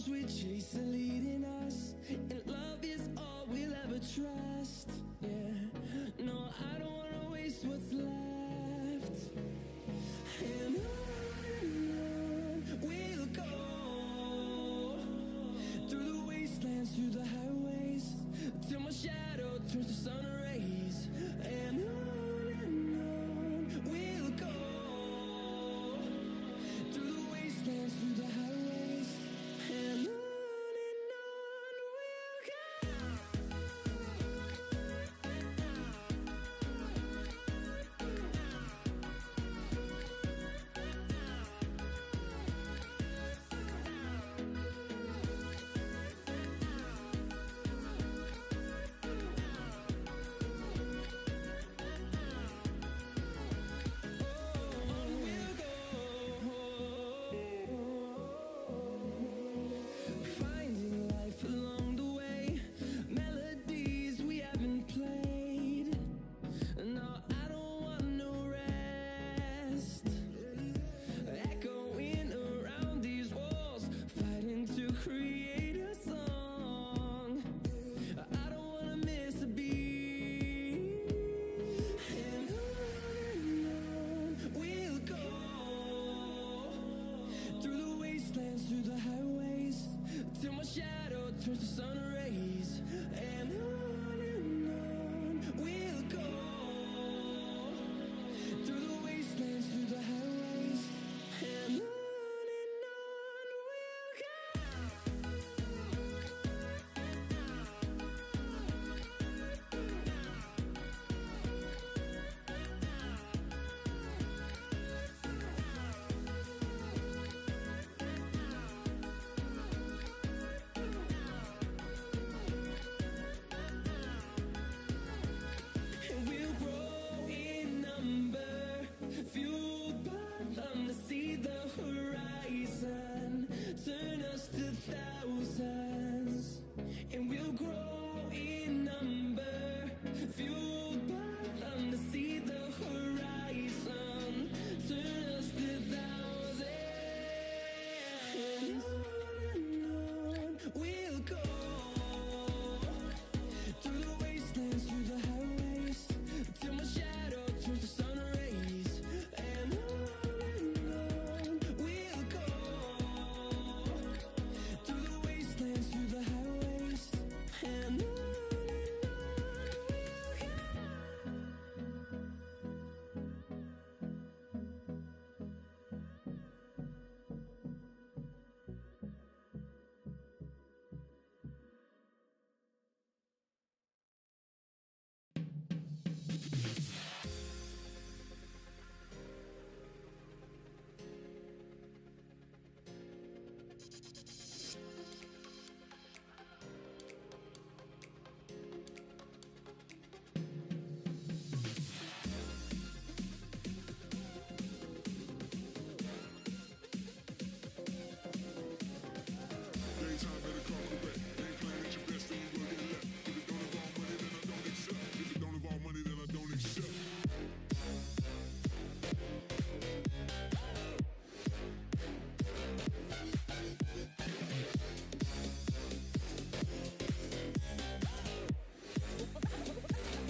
we chase are leading us, and love is all we'll ever trust. Yeah, no, I don't wanna waste what's left. And on we'll go, through the wastelands, through the highways, till my shadow turns to sun rays. And on we'll go, through the wastelands, through the highways, and on we'll go. Finding life along the way, melodies we haven't played. No, I don't want no rest. Echoing around these walls, fighting to create a song. I don't wanna miss a beat. And on we'll go, through the wastelands, through the highways, till my shadow turns to sun rays. And on we'll go, through the wastelands, through the highways, and on we'll go. And we'll grow in number, fueled by them to see the horizon, turn us to thousands. And we'll grow in number, fueled by them to see the horizon, turn us to thousands. And on we'll go, through the wastelands, through the highways, till my shadow turns to sun rays. And on we'll go, through the wastelands, through the highways, and on we'll go. Daytime better come correct. Ain't playing at your best, then you will get left. If it don't involve money, then I don't accept. If it don't involve money, then I don't accept.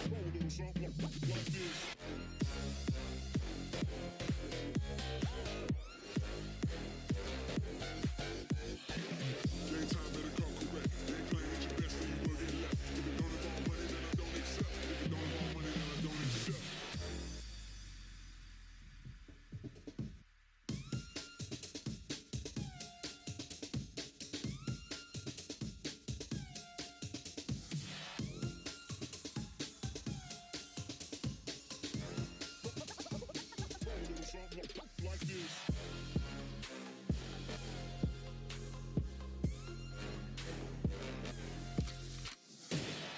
Roll a little something like this. Daytime better come correct. Ain't playing at your best, then you will get left. If it don't involve money, then I don't accept. If it don't involve money, then I don't accept. Roll a little something like this.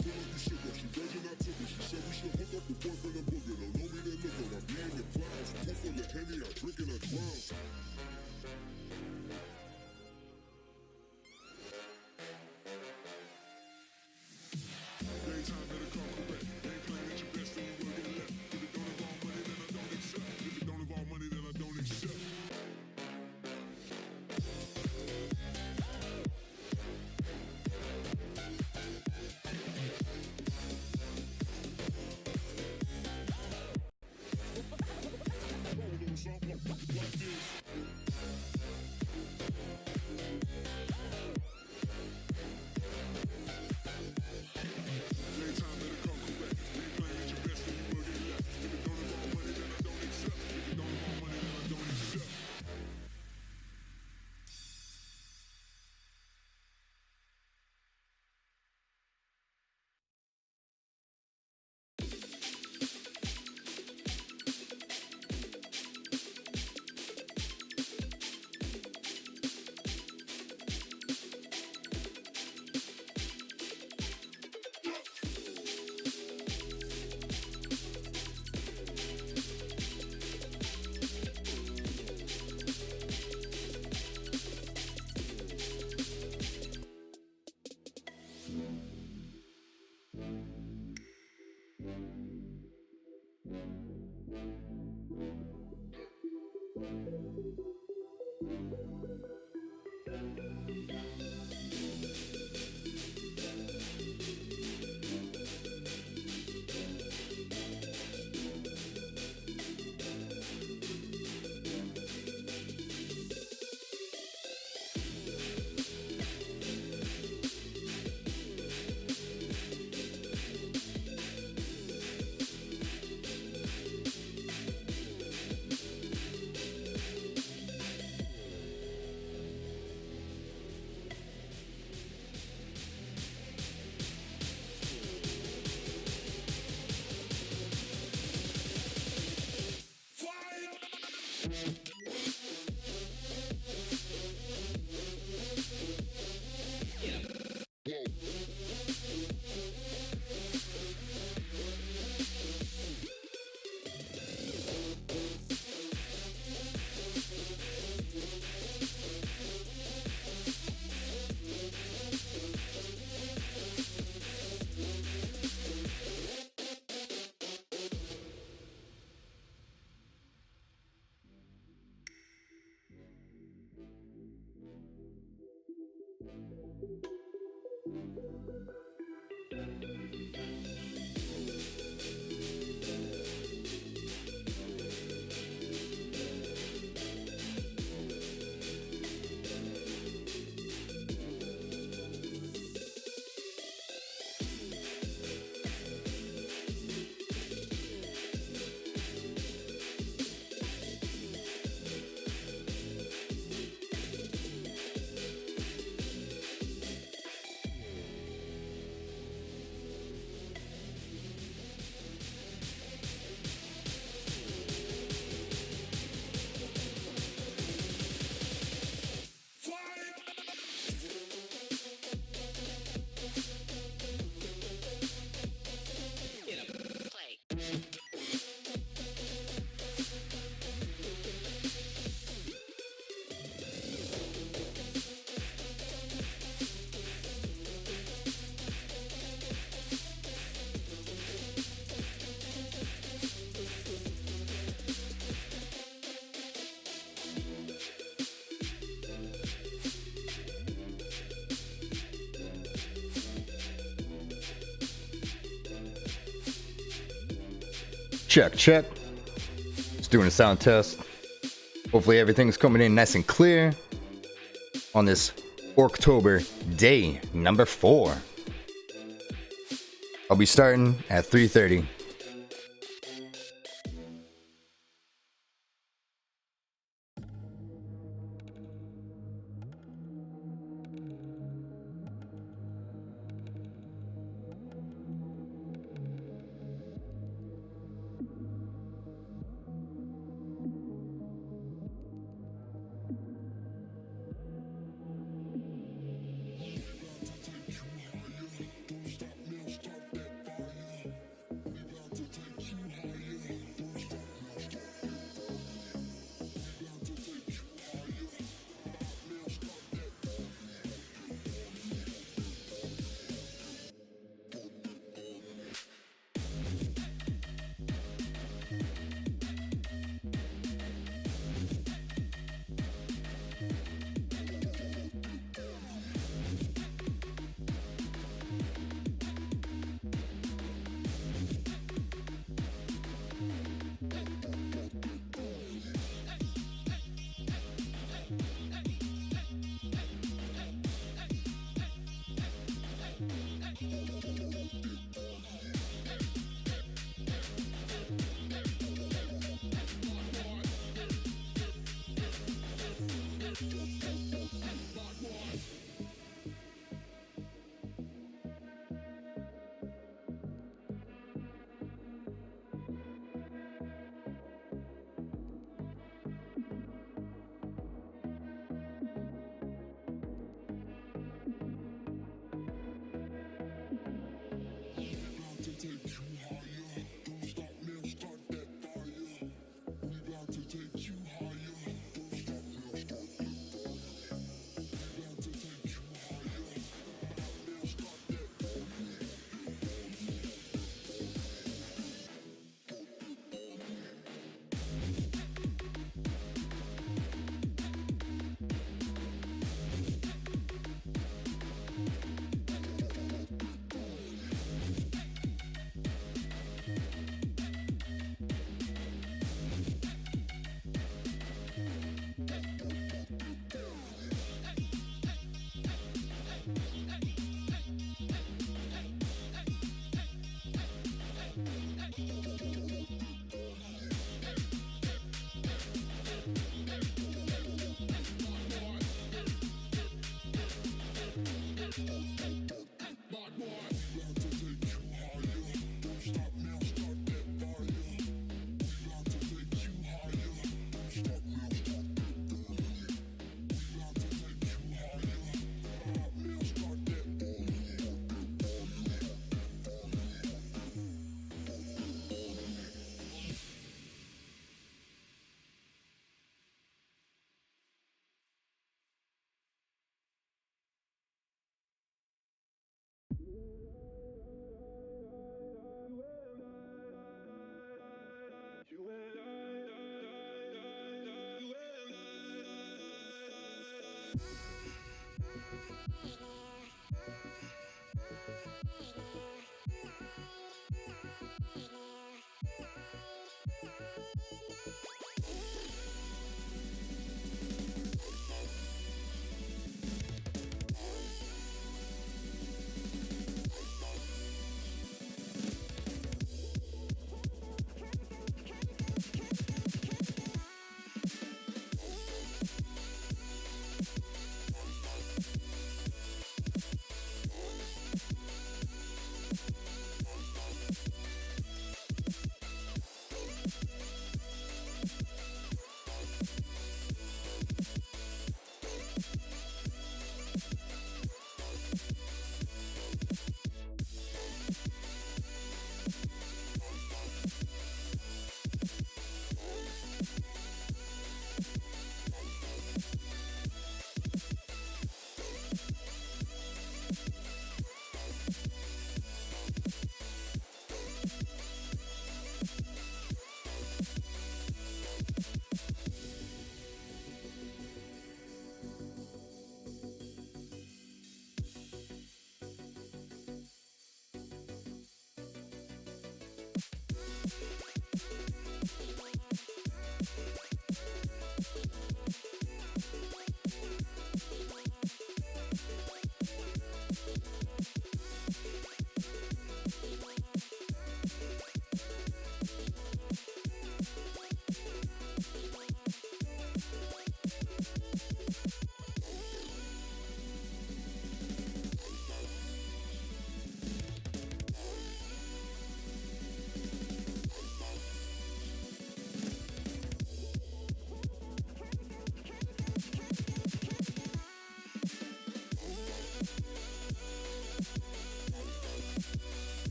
Pull up the sugar, she virgin, I took her. She said we should hook up with boyfriend and booger. Don't know me, then look her. I be in the clouds. Pull full of Henny, I drink and I drown. Daytime better come correct. Ain't playing at your best, then you will get left. If it don't involve money, then I don't accept. If it don't involve money, then I don't accept. Check, check. Just doing a sound test. Hopefully everything's coming in nice and clear on this Orktober day number 4. I'll be starting at 3:30.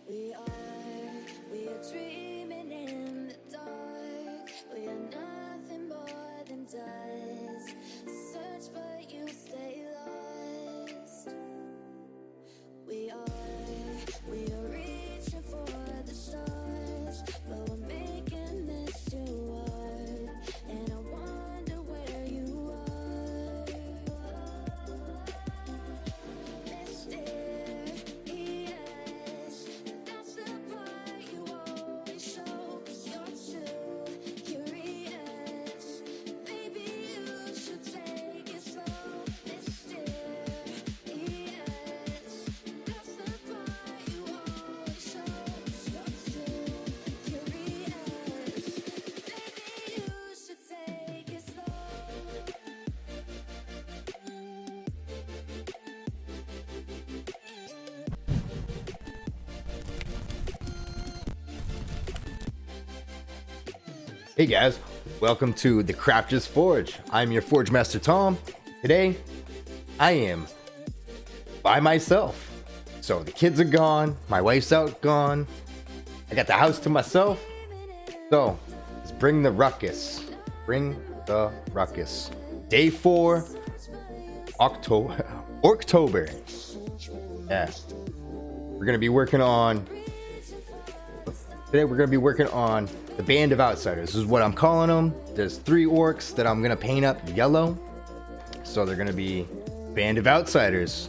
We are dreaming in the dark. We are nothing more than dust. Search but you stay lost. We are reaching for the stars, but we're making this too hard. And I wonder where you are. Mysterious, that's the part you always show. 'Cause you're too curious. Maybe you should take it slow. Mysterious, that's the part you always show. 'Cause you're too curious. Maybe you should take it slow. Hey guys, welcome to the Crafters Forge. I'm your Forge Master Tom. Today, I am by myself. So the kids are gone, my wife's out gone. I got the house to myself. So let's bring the ruckus. Bring the ruckus. Day 4, Orktober. Yeah. We're gonna be working on. Today we're gonna be working on the Band of Outsiders. This is what I'm calling them. There's 3 orcs that I'm gonna paint up yellow. So they're gonna be Band of Outsiders.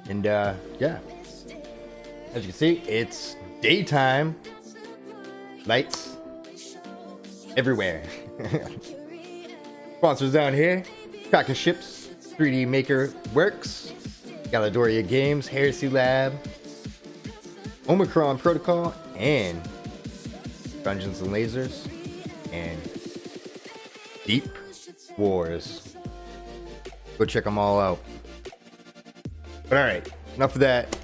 And yeah. As you can see, it's daytime. Lights everywhere. Sponsors down here. Cracking Ships, 3D Maker Works, Galadoria Games, Heresy Lab, Omicron Protocol, and Dungeons and Lasers, and Deep Wars. Go check them all out. But alright, enough of that.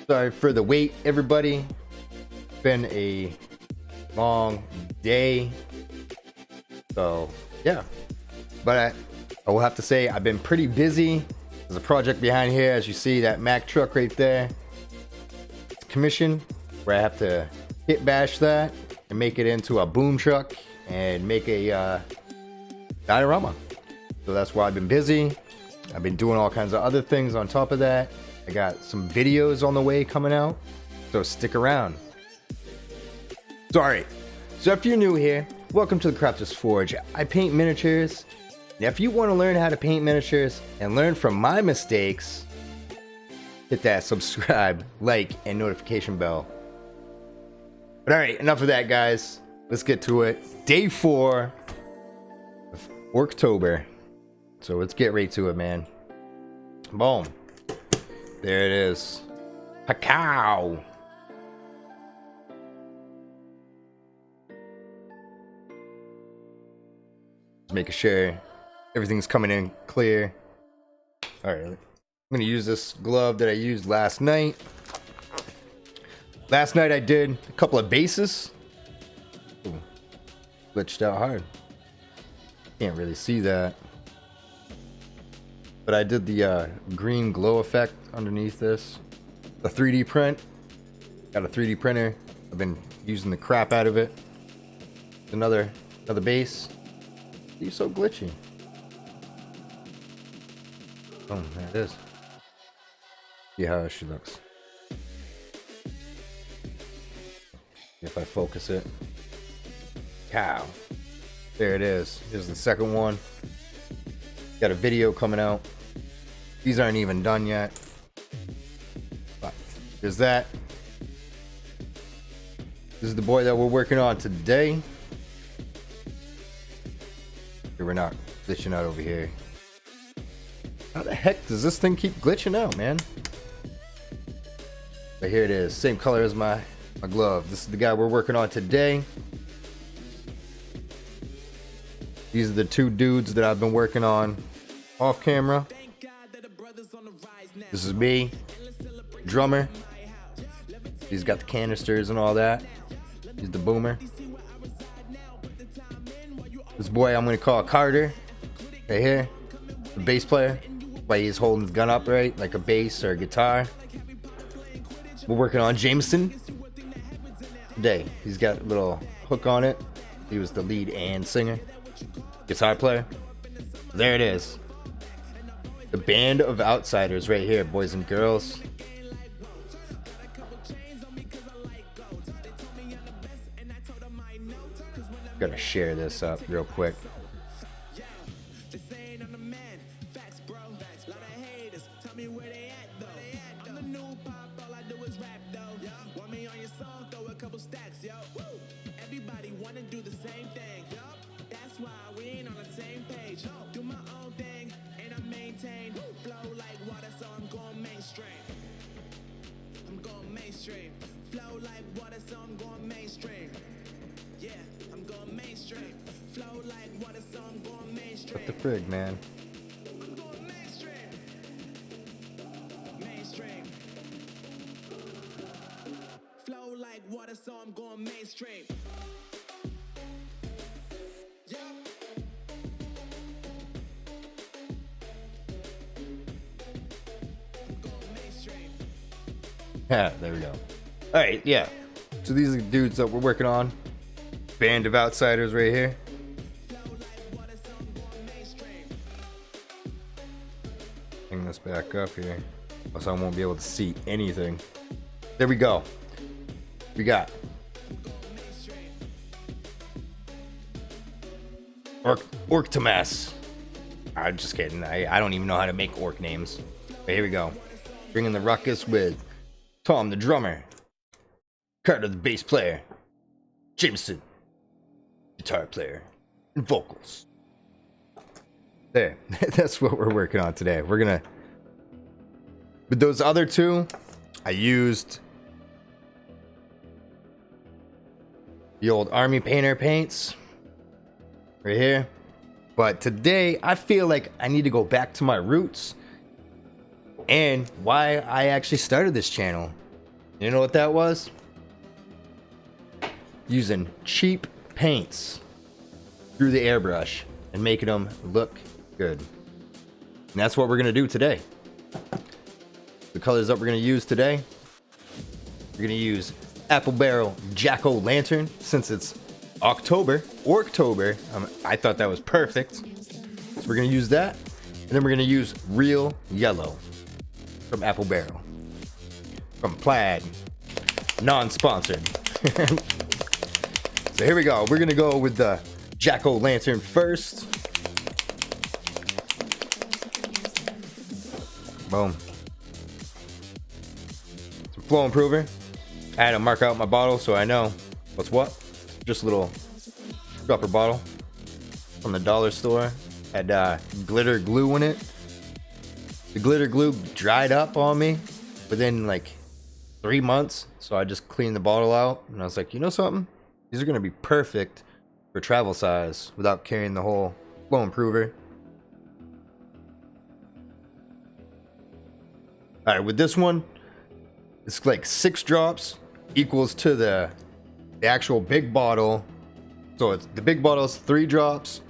Sorry for the wait, everybody. It's been a long day. So, yeah. But I will have to say, I've been pretty busy. There's a project behind here, as you see, that Mack truck right there. It's commissioned, where I have to hit bash that and make it into a boom truck and make a diorama. So that's why I've been busy. I've been doing all kinds of other things on top of that. I got some videos on the way coming out, so stick around. So alright, so if you're new here, welcome to the Crafters Forge. I paint miniatures. Now if you want to learn how to paint miniatures and learn from my mistakes, hit that subscribe, like, and notification bell. But alright, enough of that, guys. Let's get to it. Day 4 of Orktober. So let's get right to it, man. Boom. There it is. Cacao. Just making sure everything's coming in clear. Alright, I'm going to use this glove that I used last night. Last night I did a couple of bases. Ooh, glitched out hard. Can't really see that. But I did the green glow effect underneath this. The 3D print. Got a 3D printer. I've been using the crap out of it. Another base. You're so glitchy. Oh, there it is. See how she looks. If I focus it. Cow. There it is. Here's the second one. Got a video coming out. These aren't even done yet. But there's that. This is the boy that we're working on today. Here, we're not glitching out over here. How the heck does this thing keep glitching out, man? But here it is. Same color as my glove. This is the guy we're working on today. These are the 2 dudes that I've been working on off camera. This is me, drummer. He's got the canisters and all that. He's the boomer. This boy I'm gonna call Carter, right here, the bass player. Why he's holding his gun up right, like a bass or a guitar. We're working on Jameson today. He's got a little hook on it. He was the lead and singer, guitar player. There it is. The band of Outsiders right here, boys and girls. Gotta share this up real quick. Everybody wanna do the same thing. That's why we ain't on the same page. Do my own thing and I maintain. Flow like water, so I'm going mainstream. I'm going mainstream. Flow like water, so I'm going mainstream. Yeah, I'm going mainstream. Flow like water, so I'm going mainstream. What the frig, man? I'm going mainstream. Mainstream. Flow like water, so I'm going mainstream. Yeah, there we go. Alright, yeah. So these are the dudes that we're working on. Band of Outsiders right here. Bring this back up here, else I won't be able to see anything. There we go. We got Orktober. I'm just kidding. I don't even know how to make orc names. But here we go. Bringing the ruckus with Tom the drummer, Carter the bass player, Jameson guitar player, and vocals. There. That's what we're working on today. We're gonna, with those other two, I used the old army painter paints right here. But today I feel like I need to go back to my roots and why I actually started this channel. You know what that was? Using cheap paints through the airbrush and making them look good. And that's what we're gonna do today. The colors that we're gonna use today, we're gonna use Apple Barrel Jack-O-Lantern since it's Orktober. I thought that was perfect. So we're gonna use that. And then we're gonna use Real Yellow from Apple Barrel. From Plaid. Non-sponsored. So here we go. We're gonna go with the Jack-O-Lantern first. Boom. Some flow improver. I had to mark out my bottle so I know what's what. Just a little dropper bottle from the dollar store. Had glitter glue in it. The glitter glue dried up on me within like 3 months. So I just cleaned the bottle out and I was like, you know something? These are gonna be perfect for travel size without carrying the whole flow improver. Alright, with this one, it's like 6 drops equals to the actual big bottle. So it's the big bottle is 3 drops.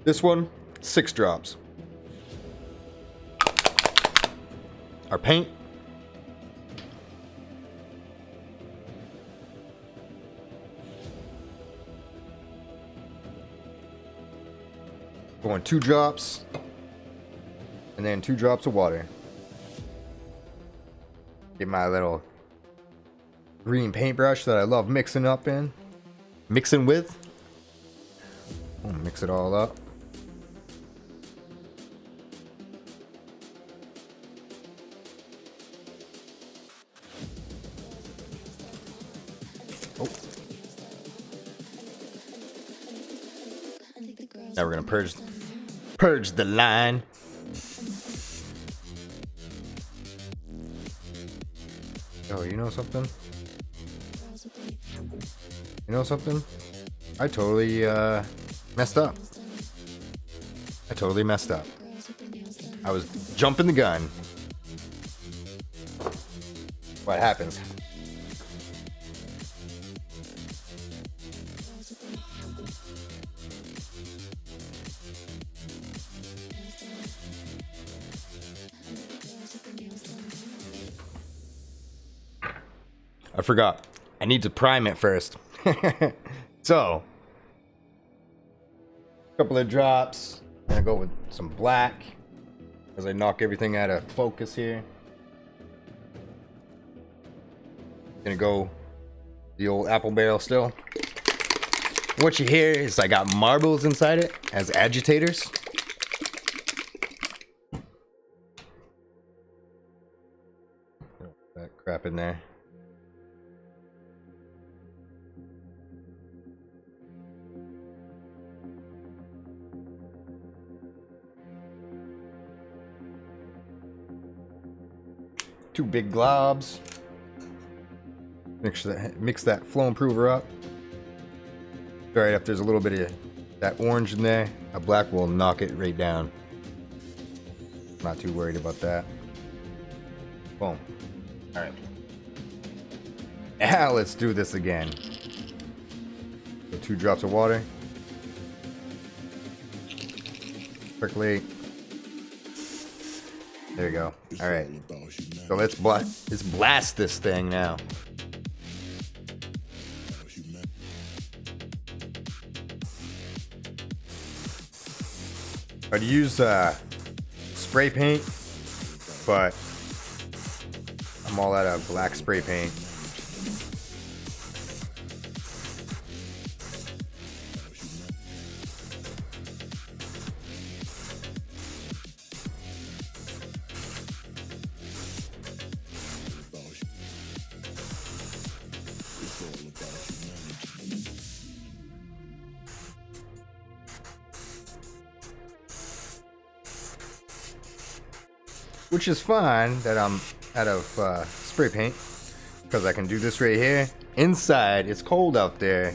This one, 6 drops. Our paint. Going 2 drops. And then 2 drops of water. Get my little green paintbrush that I love mixing with. I'll mix it all up. Oh. Now we're gonna purge the line. Oh, you know something? You know something? I totally messed up. I was jumping the gun. What happens? I forgot. I need to prime it first. So, a couple of drops. I'm gonna go with some black as I knock everything out of focus here. Gonna go the old apple barrel still. What you hear is I got marbles inside it as agitators. That crap in there. Two big globs. Mix that flow improver up. Alright, if there's a little bit of that orange in there, a black will knock it right down. Not too worried about that. Boom. Alright. Now let's do this again. So 2 drops of water. Percolate. There you go. Alright. So let's blast this thing now. I'd use spray paint, but I'm all out of black spray paint. Which is fine that I'm out of spray paint, because I can do this right here. Inside, it's cold out there.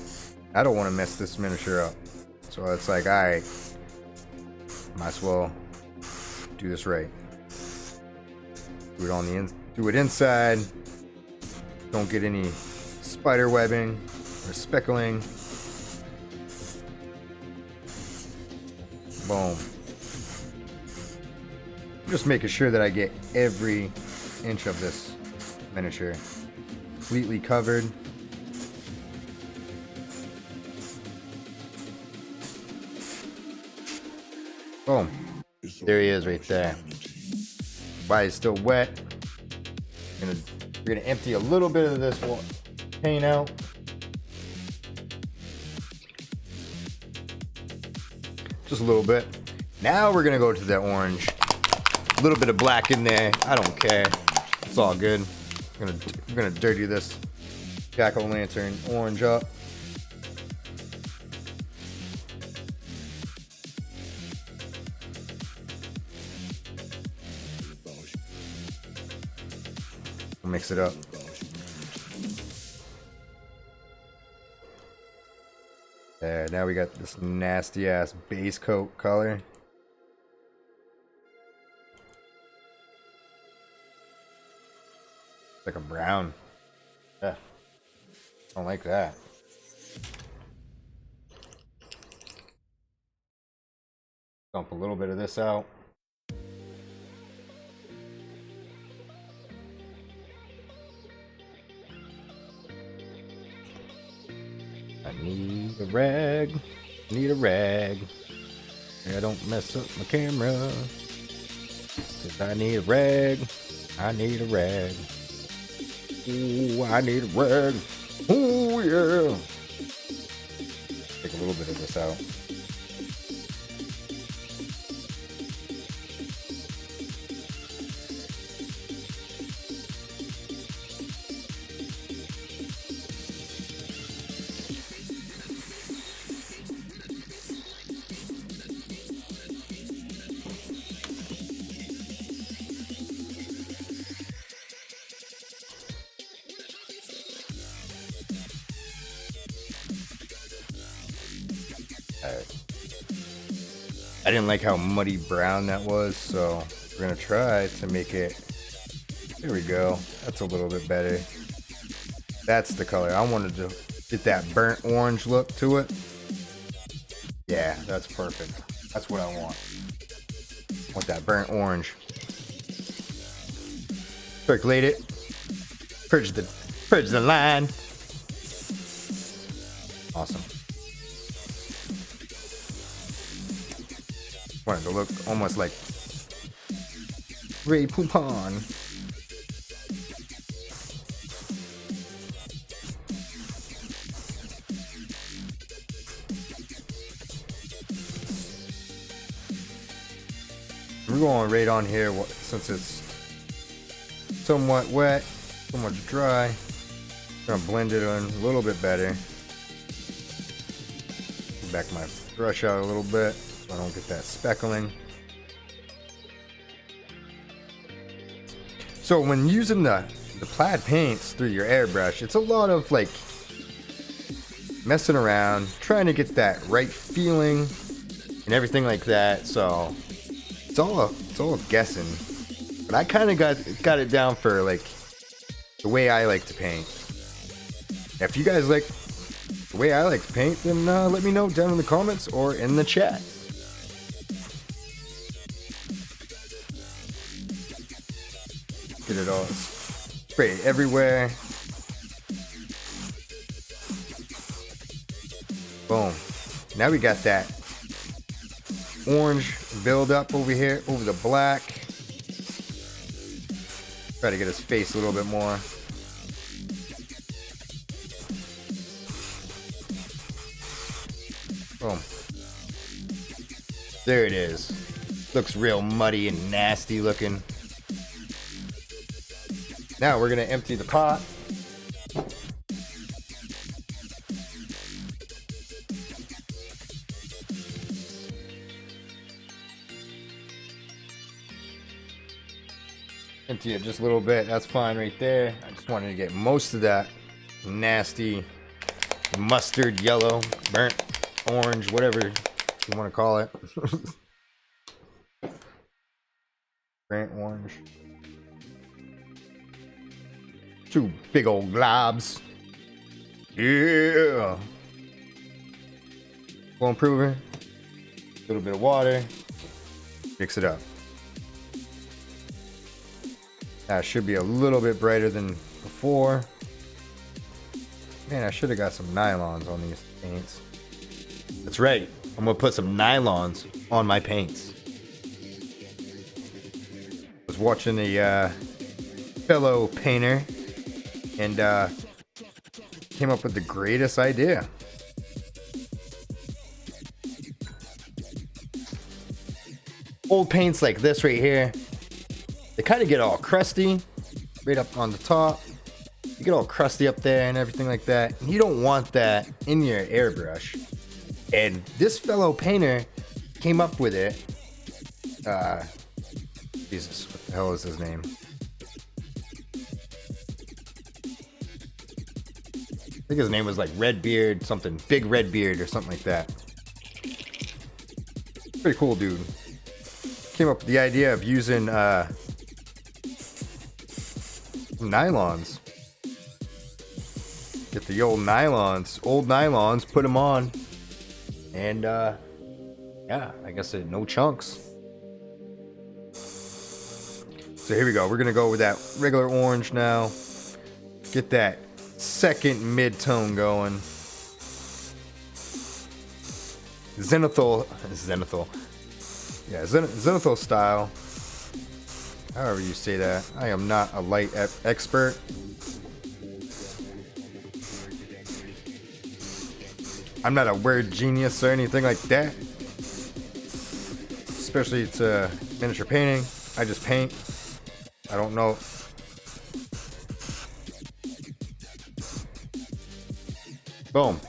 I don't want to mess this miniature up. So it's like, alright, might as well do this right. Do it inside. Don't get any spider webbing or speckling. Boom. Just making sure that I get every inch of this miniature completely covered. Boom. There he is right there. Body's still wet. We're gonna empty a little bit of this paint out. Just a little bit. Now we're gonna go to the orange. A little bit of black in there. I don't care. It's all good. We're gonna dirty this jack-o'-lantern orange up. We'll mix it up. There. Now we got this nasty ass base coat color. Like a brown. Yeah. Don't like that. Dump a little bit of this out. I need a rag. Need a rag. I don't mess up my camera. 'Cause I need a rag. I need a rag. Ooh, I need a rag. Ooh, yeah. Take a little bit of this out. I didn't like how muddy brown that was, so we're gonna try to make it. There we go. That's a little bit better. That's the color. I wanted to get that burnt orange look to it. Yeah, that's perfect. That's what I want. I want that burnt orange. Percolate it. Purge the Purge the line. Awesome. Wanted to look almost like Ray Poupon. We're going right on here since it's somewhat wet, somewhat dry. I'm gonna blend it in a little bit better. Back my brush out a little bit so I don't get that speckling. So when using the plaid paints through your airbrush, it's a lot of like messing around, trying to get that right feeling and everything like that. So it's all guessing. But I kind of got it down for like the way I like to paint. If you guys like the way I like to paint, then let me know down in the comments or in the chat. Get it all spray everywhere. Boom. Now we got that orange build up over here over the black. Try to get his face a little bit more. Boom. There it is. Looks real muddy and nasty looking. Now we're gonna empty the pot. Empty it just a little bit. That's fine right there. I just wanted to get most of that nasty mustard yellow, burnt orange, whatever you want to call it. Burnt orange. Two big old globs. Yeah. Full improver. A little bit of water. Mix it up. That should be a little bit brighter than before. Man, I should have got some nylons on these paints. That's right. I'm gonna put some nylons on my paints. I was watching a fellow painter and came up with the greatest idea. Old paints like this right here, they kind of get all crusty right up on the top. You get all crusty up there and everything like that. And you don't want that in your airbrush. And this fellow painter came up with it. Jesus, what the hell is his name? I think his name was like Redbeard, something. Big Redbeard or something like that. Pretty cool dude. Came up with the idea of using nylons. Get the old nylons, put them on. And yeah, I guess no chunks. So here we go. We're gonna go with that regular orange now. Get that second mid-tone going. Zenithal. Yeah, Zenithal style. However you say that. I am not a light expert. I'm not a word genius or anything like that. Especially to miniature painting. I just paint. I don't know. Boom.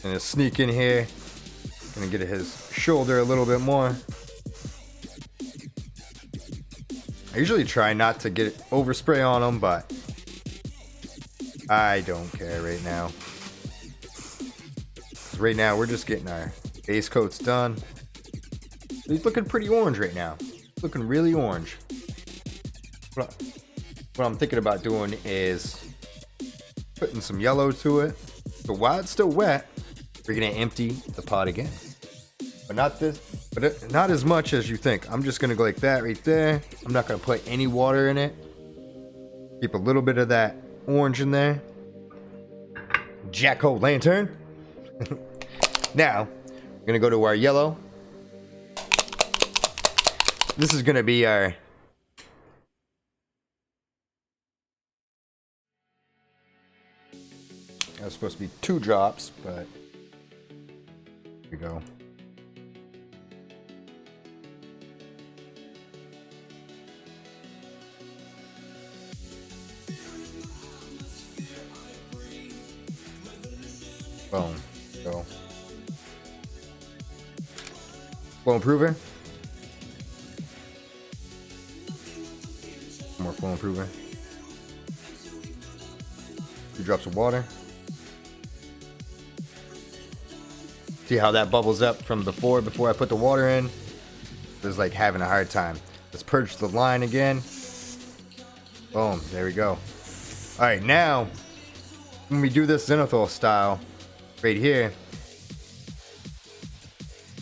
Gonna sneak in here. Gonna get his shoulder a little bit more. I usually try not to get overspray on him, but I don't care right now. Right now, we're just getting our base coats done. He's looking pretty orange right now. Looking really orange. What I'm thinking about doing is putting some yellow to it. So while it's still wet, we're gonna empty the pot again. But not as much as you think. I'm just gonna go like that right there. I'm not gonna put any water in it. Keep a little bit of that orange in there. Jack-o'-lantern. Now, we're gonna go to our yellow. This is gonna be our that was supposed to be 2 drops, but here we go. Boom. Go. Flow improver. More flow improver. 2 drops of water. See how that bubbles up from before I put the water in? It was like having a hard time. Let's purge the line again. Boom. There we go. Alright, now when we do this zenithal style right here,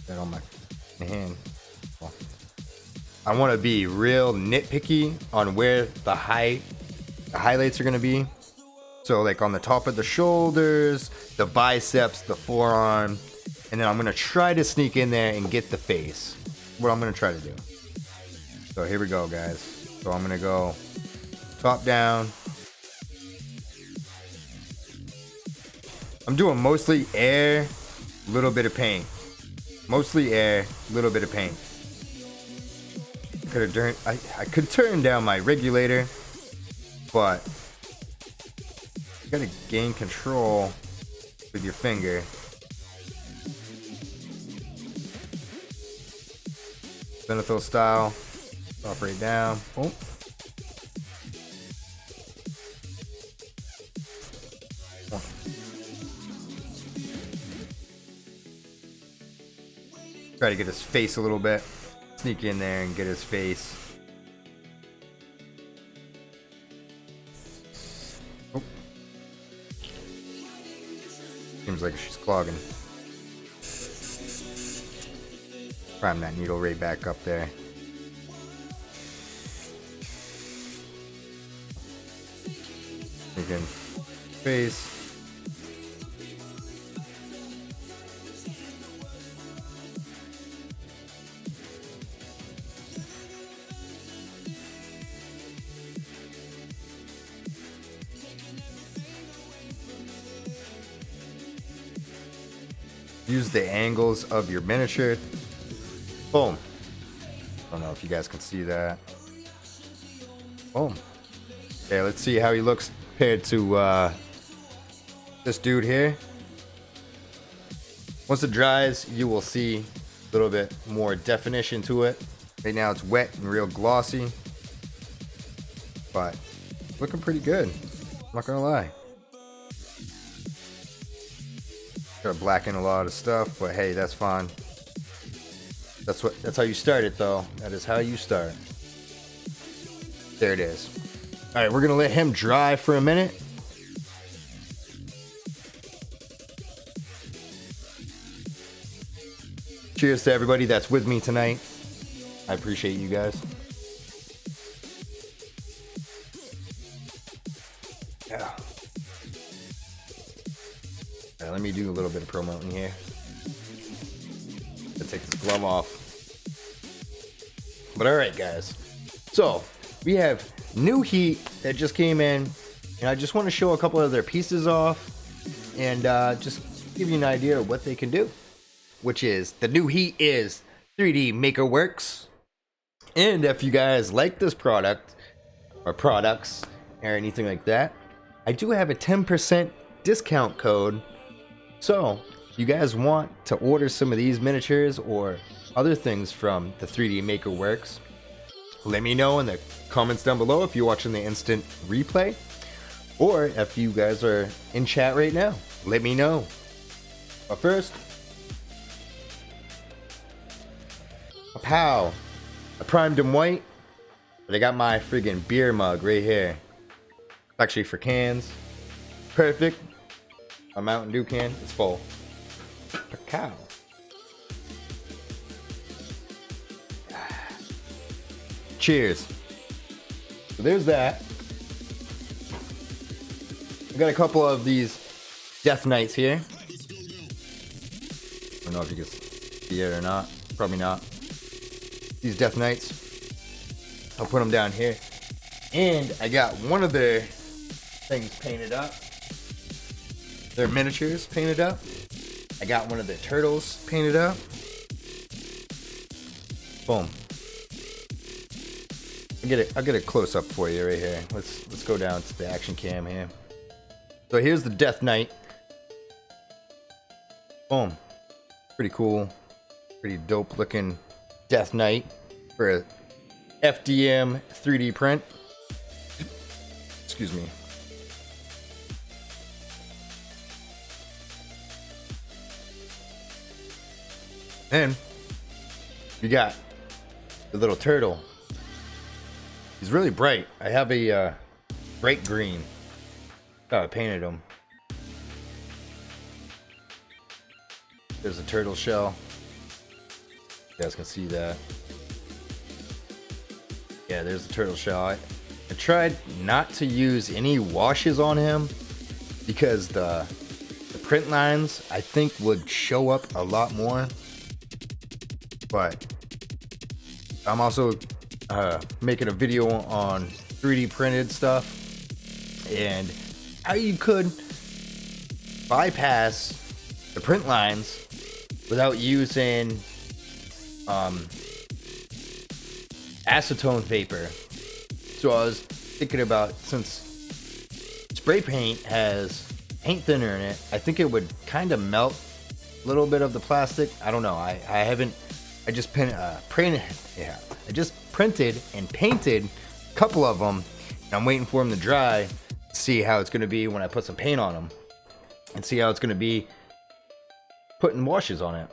that on my hand. Well, I want to be real nitpicky on where the highlights are going to be. So like on the top of the shoulders, the biceps, the forearm, and then I'm going to try to sneak in there and get the face. What I'm going to try to do. So here we go, guys. So I'm going to go top down. I'm doing mostly air, little bit of paint. Mostly air, little bit of paint. I could turn down my regulator, but you gotta gain control with your finger. Zenithal style. Drop right down. Boom. Try to get his face a little bit. Sneak in there and get his face. Oh. Seems like she's clogging. Prime that needle right back up there. Again, face. Use the angles of your miniature. Boom. I don't know if you guys can see that. Boom. Okay, let's see how he looks compared to this dude here. Once it dries, you will see a little bit more definition to it. Right now it's wet and real glossy, but looking pretty good. I'm not gonna lie. Gotta blacken a lot of stuff, but hey, that's fine. That's how you start it, though. That is how you start. There it is. All right, we're gonna let him dry for a minute. Cheers to everybody that's with me tonight. I appreciate you guys. Yeah. All right, let me do a little bit of promoting here. Let's take this glove off. But all right, guys. So we have new heat that just came in, and I just want to show a couple of their pieces off and just give you an idea of what they can do. Which is, the new heat is 3D Maker Works. And if you guys like this product or products or anything like that, I do have a 10% discount code. So you guys want to order some of these miniatures or other things from the 3D Maker Works, let me know in the comments down below if you're watching the instant replay, or if you guys are in chat right now, let me know. But first, a pow. I primed him white, but I got my friggin' beer mug right here. It's actually for cans. Perfect. A Mountain Dew can. It's full. A cow. Cheers. So there's that. I got a couple of these Death Knights here. I don't know if you can see it or not. Probably not. These Death Knights. I'll put them down here. And I got one of their things painted up. Their miniatures painted up. I got one of their turtles painted up. Boom. I'll get a close up for you right here. Let's go down to the action cam here. So here's the Death Knight. Boom. Pretty cool. Pretty dope looking Death Knight for a FDM 3D print. Excuse me. Then you got the little turtle. He's really bright. I have a bright green. Oh, I painted him. There's a turtle shell. You guys can see that. Yeah, there's the turtle shell. I tried not to use any washes on him because the print lines I think would show up a lot more. But I'm also making a video on 3D printed stuff and how you could bypass the print lines without using acetone vapor. So I was thinking about, since spray paint has paint thinner in it, I think it would kind of melt a little bit of the plastic. I don't know. I just printed and painted a couple of them, and I'm waiting for them to dry to see how it's going to be when I put some paint on them and see how it's going to be putting washes on it.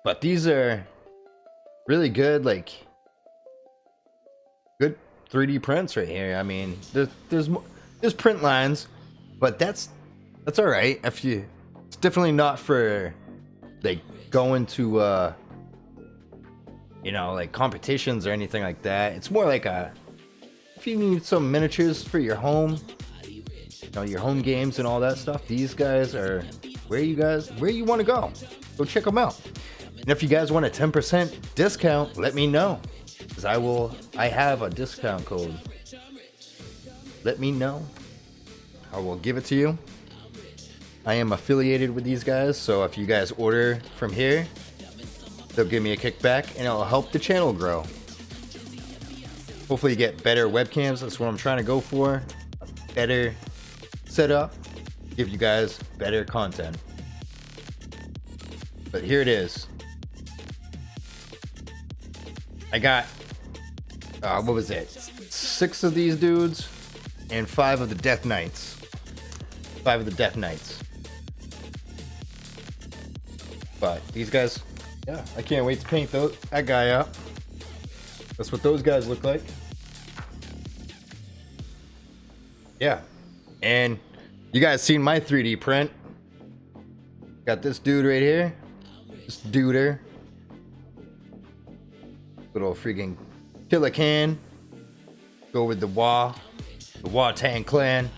But these are really good, like good 3D prints right here. I mean, there's print lines, but that's all right. It's definitely not for like going to like competitions or anything like that. It's more like if you need some miniatures for your home, your home games and all that stuff. These guys are where you want to go. Go check them out. And if you guys want a 10% discount, let me know, because I have a discount code. Let me know. I will give it to you. I am affiliated with these guys, so if you guys order from here, they'll give me a kickback and it'll help the channel grow. Hopefully you get better webcams. That's what I'm trying to go for. A better setup, give you guys better content. But here it is. I got, what was it? 6 of these dudes and 5 of the Death Knights. 5 of the Death Knights. But these guys, yeah, I can't wait to paint that guy up. That's what those guys look like. Yeah. And you guys seen my 3D print. Got this dude right here. This duder. Little freaking killer can. Go with the Tang clan.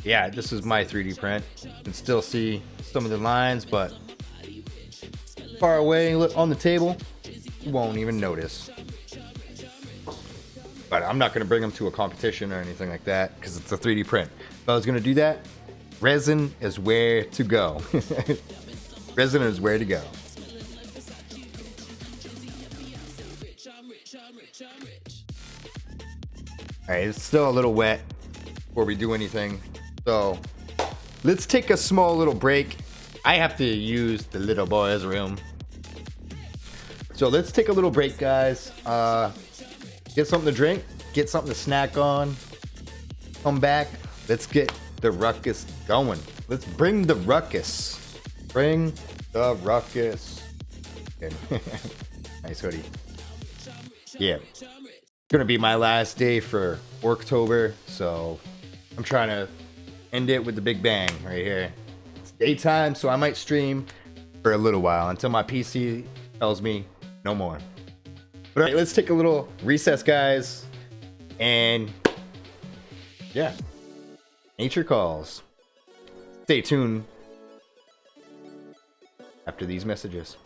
Yeah, this is my 3D print. You can still see some of the lines, but far away on the table, you won't even notice. But I'm not going to bring them to a competition or anything like that because it's a 3D print. If I was going to do that, resin is where to go. Resin is where to go. Alright, it's still a little wet before we do anything. So, let's take a small little break. I have to use the little boy's room. So let's take a little break, guys. Get something to drink, get something to snack on. Come back. Let's get the ruckus going. Let's bring the ruckus. Bring the ruckus. Nice hoodie. Yeah. It's gonna be my last day for Orktober, so I'm trying to end it with the big bang right here. It's daytime, so I might stream for a little while until my PC tells me no more. But all right, let's take a little recess, guys, and Yeah. Nature calls. Stay tuned after these messages.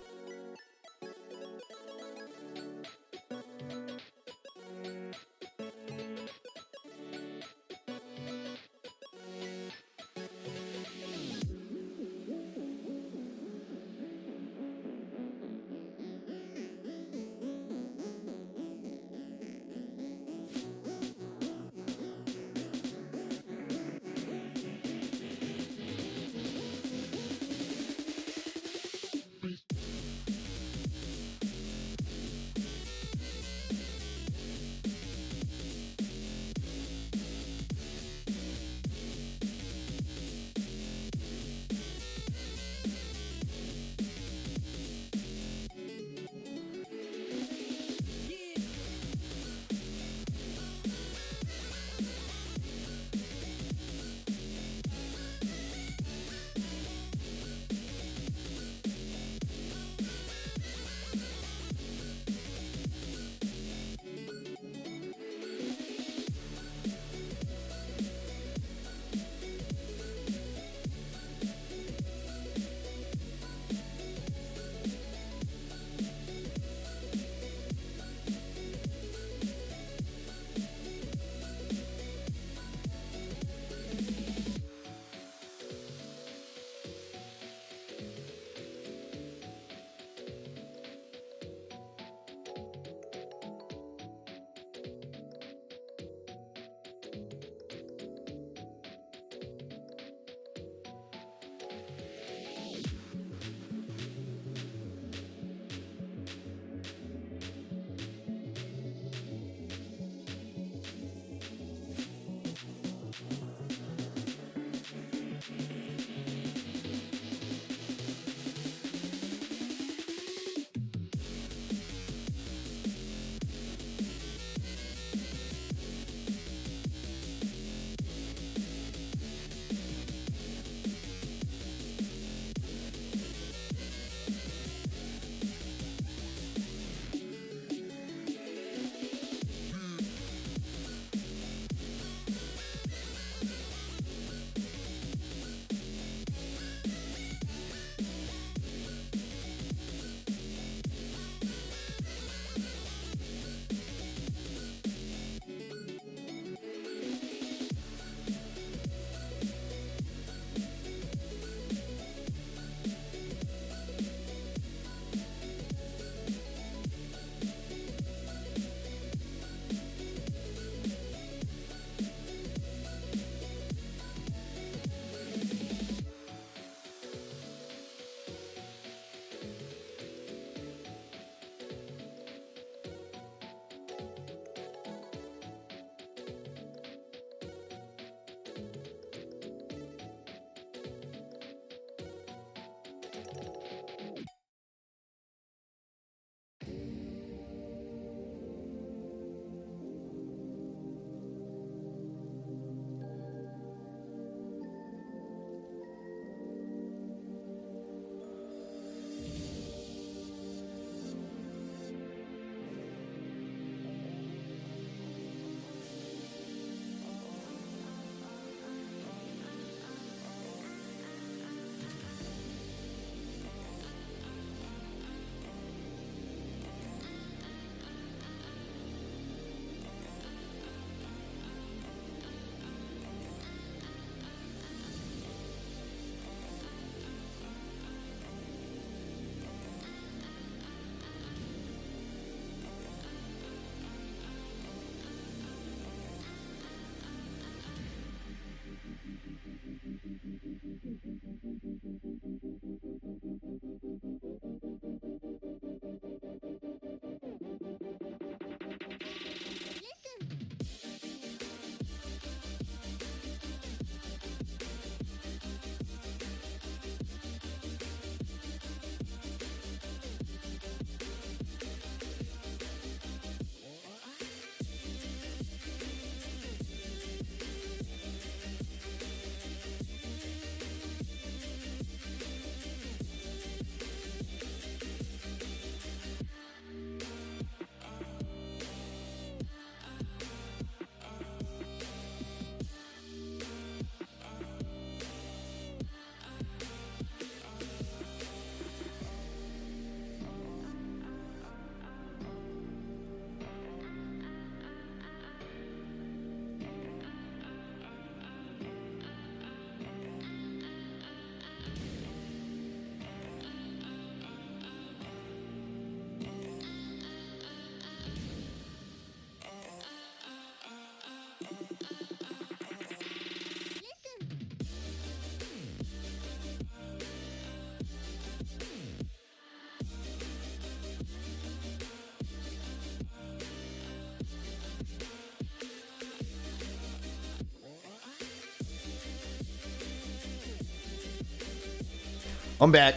I'm back.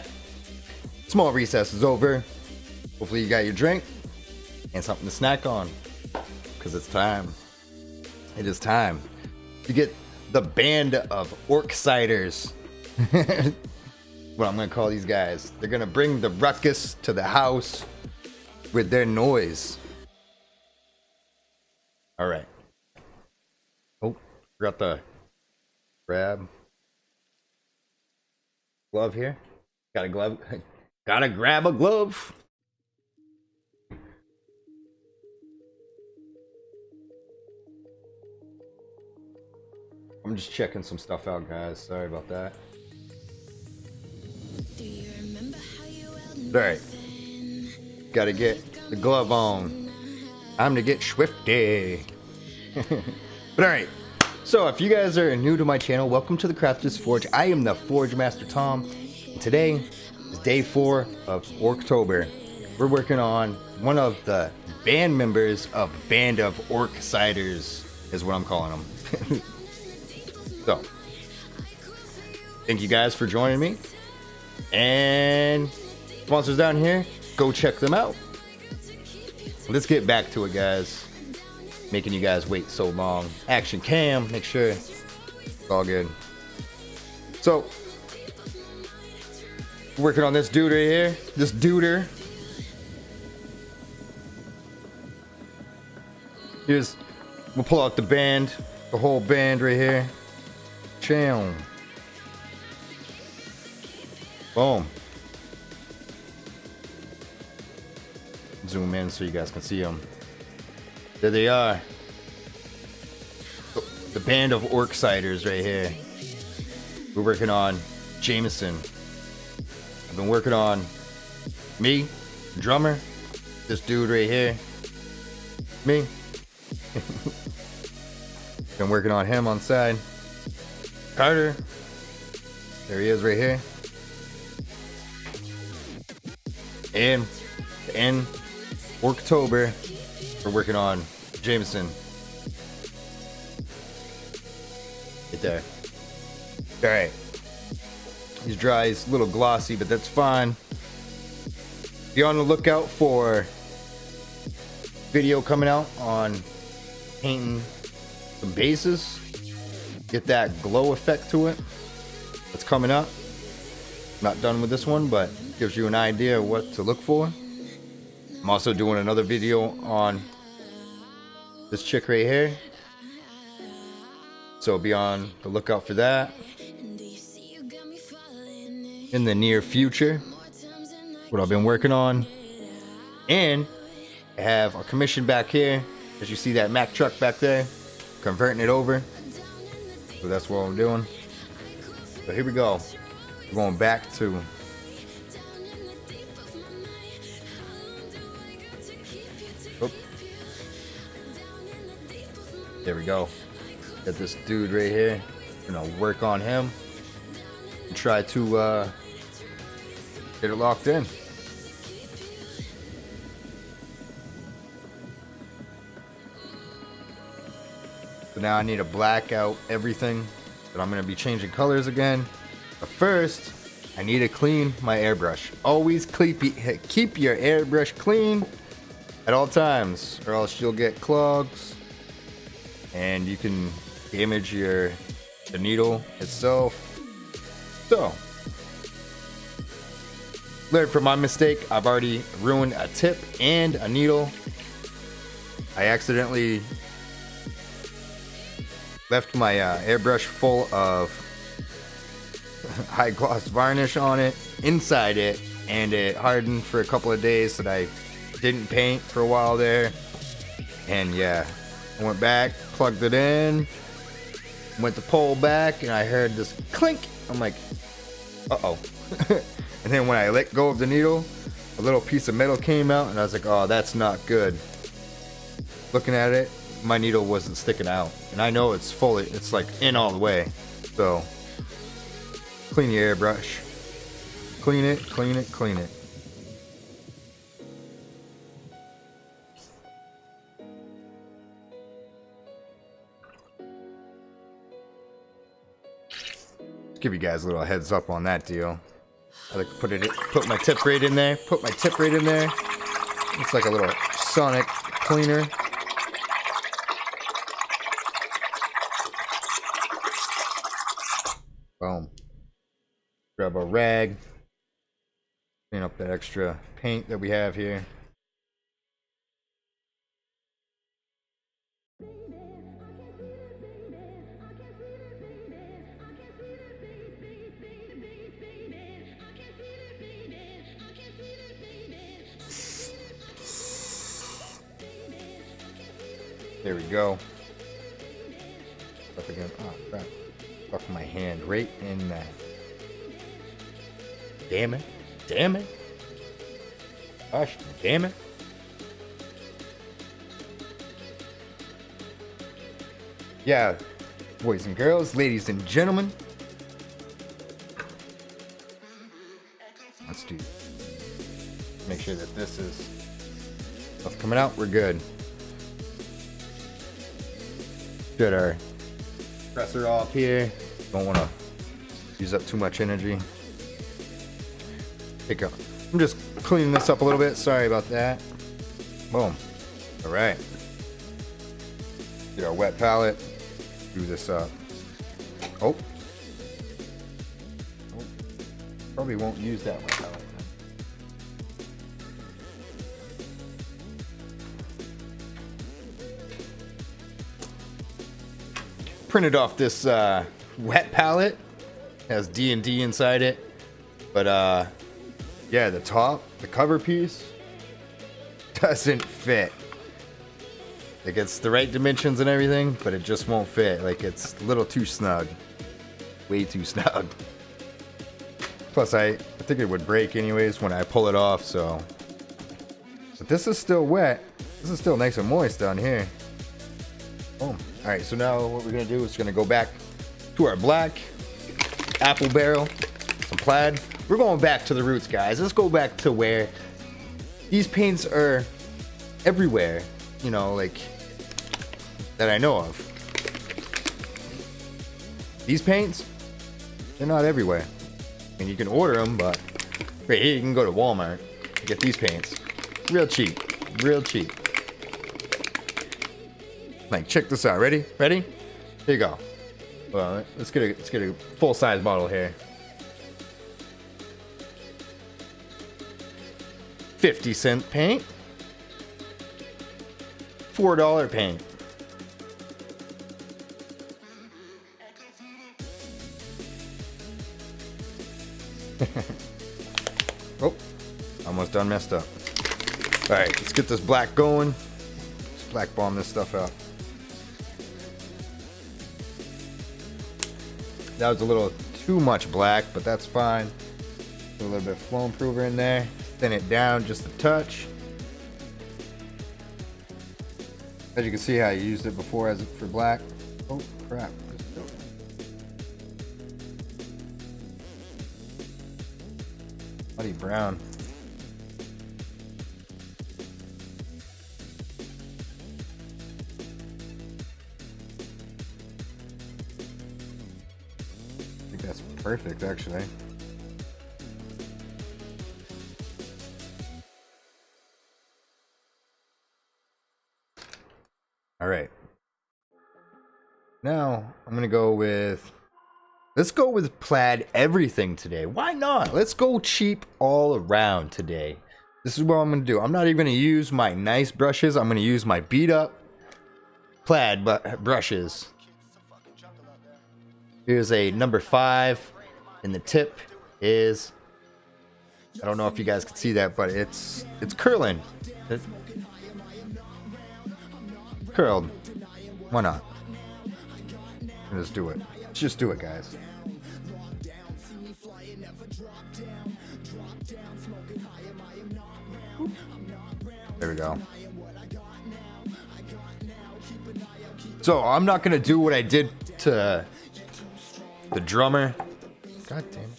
Small recess is over. Hopefully you got your drink and something to snack on, because it's time. It is time to get the band of Orksiders. What I'm gonna call these guys. They're gonna bring the ruckus to the house with their noise. All right. Oh, forgot the grab glove here. Got a glove. Gotta grab a glove. I'm just checking some stuff out, guys. Sorry about that. Alright. Gotta get the glove on. Time to get swifty. But alright. So if you guys are new to my channel, welcome to the Crafter's Forge. I am the Forge Master Tom. And today is day 4 of Orktober. We're working on one of the band members of Band of Orksiders, is what I'm calling them. So, thank you guys for joining me. And sponsors down here, go check them out. Let's get back to it, guys. Making you guys wait so long. Action cam, make sure it's all good. So, working on this dude right here. This duder. We'll pull out the band. The whole band right here. Chow. Boom. Zoom in so you guys can see them. There they are. The band of Orksiders right here. We're working on Jameson. I've been working on me, drummer, this dude right here, me. Been working on him on side. Carter. There he is right here. And in Orktober, we're working on Jameson. Right there. Alright. He's dry, he's a little glossy, but that's fine. Be on the lookout for video coming out on painting some bases. Get that glow effect to it. That's coming up. Not done with this one, but gives you an idea of what to look for. I'm also doing another video on this chick right here, so be on the lookout for that in the near future. What I've been working on. And I have a commission back here, as you see that Mack truck back there, converting it over. So that's what I'm doing. So here we go. We're going back to there we go. Got this dude right here. Gonna work on him and try to get it locked in. So now I need to black out everything, but I'm gonna be changing colors again. But first, I need to clean my airbrush. Always keep your airbrush clean at all times, or else you'll get clogs and you can damage the needle itself. So, learn from my mistake. I've already ruined a tip and a needle. I accidentally left my airbrush full of high gloss varnish on it, inside it, and it hardened for a couple of days, so that I didn't paint for a while there. And yeah, I went back, plugged it in, went to pull back, and I heard this clink. I'm like, uh-oh. And then when I let go of the needle, a little piece of metal came out, and I was like, oh, that's not good. Looking at it, my needle wasn't sticking out, and I know it's fully, it's like in all the way. So clean your airbrush, clean it, clean it, clean it. Give you guys a little heads up on that deal. I like to put my tip right in there. Put my tip right in there. It's like a little sonic cleaner. Boom. Grab a rag. Clean up that extra paint that we have here. There we go. Up again. Oh crap. Fuck my hand right in that. Damn it. Damn it. Gosh, damn it. Yeah, boys and girls, ladies and gentlemen. Let's do. Make sure that this is stuff coming out. We're good. Get our compressor off here. Don't want to use up too much energy. I'm just cleaning this up a little bit. Sorry about that. Boom. All right. Get our wet palette. Do this up. Oh. Probably won't use that wet palette. Printed off this wet palette. Has D&D inside it, but yeah, the cover piece doesn't fit. Like, it's the right dimensions and everything, but it just won't fit. Like, it's a little too snug, way too snug. Plus, I think it would break anyways when I pull it off. So, but this is still wet. This is still nice and moist down here. Boom. All right, so now what we're gonna do is gonna go back to our black apple barrel, some plaid. We're going back to the roots, guys. Let's go back to where these paints are everywhere, you know, like that I know of. These paints, they're not everywhere. And you can order them, but right here you can go to Walmart and get these paints. Real cheap, real cheap. Like, check this out. Ready? Ready? Here you go. Well, let's get a full-size bottle here. 50-cent paint. $4 paint. Oh, almost done messed up. All right, let's get this black going. Let's black bomb this stuff out. That was a little too much black, but that's fine. Put a little bit of flow improver in there. Thin it down just a touch. As you can see, I used it before as for black. Oh crap! Muddy brown. I think that's perfect, actually. All right. Now I'm gonna go with. Let's go with plaid everything today. Why not? Let's go cheap all around today. This is what I'm gonna do. I'm not even gonna use my nice brushes. I'm gonna use my beat up plaid brushes. Here's a number 5, and the tip is. I don't know if you guys can see that, but it's curling. Curled. Why not? Let's do it. Let's just do it, guys. There we go. So I'm not gonna do what I did to the drummer. God damn it.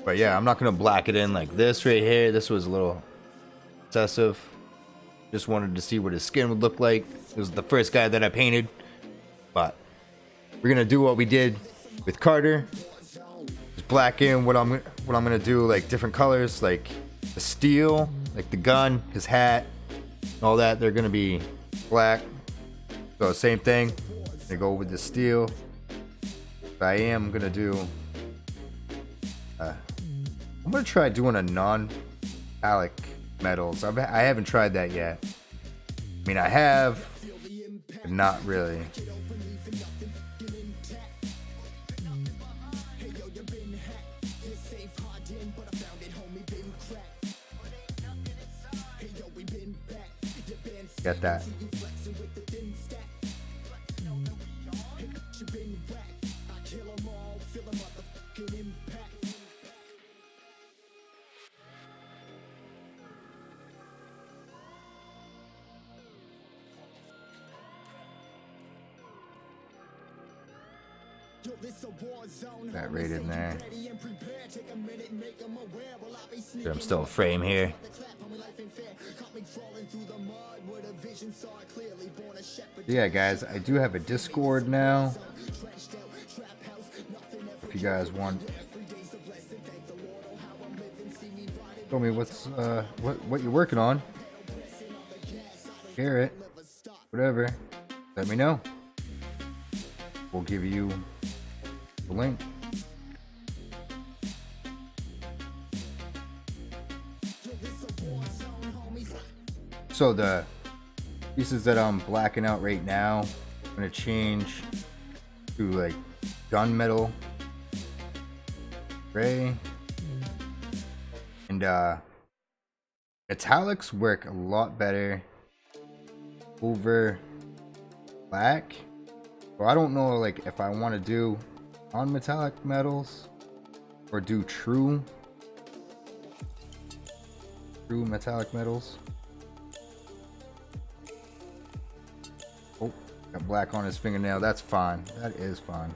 But yeah, I'm not gonna black it in like this right here. This was a little excessive. Just wanted to see what his skin would look like. It was the first guy that I painted. But we're gonna do what we did with Carter. Just black in what I'm gonna do, like different colors, like the steel, like the gun, his hat, all that. They're gonna be black. So same thing. They go with the steel. But I am gonna do. I'm gonna try doing a non-metallic metals. I haven't tried that yet. I mean, I have, but not really. Get that. That right in there. I'm still a frame here. Yeah, guys, I do have a Discord now. If you guys want, tell me what you're working on. Hear it, whatever. Let me know. We'll give you the link. So the pieces that I'm blacking out right now, I'm gonna change to like gunmetal gray, and metallics work a lot better over black. So I don't know, like, if I want to do non-metallic metals or do true metallic metals. Oh, got black on his fingernail. That's fine. That is fine.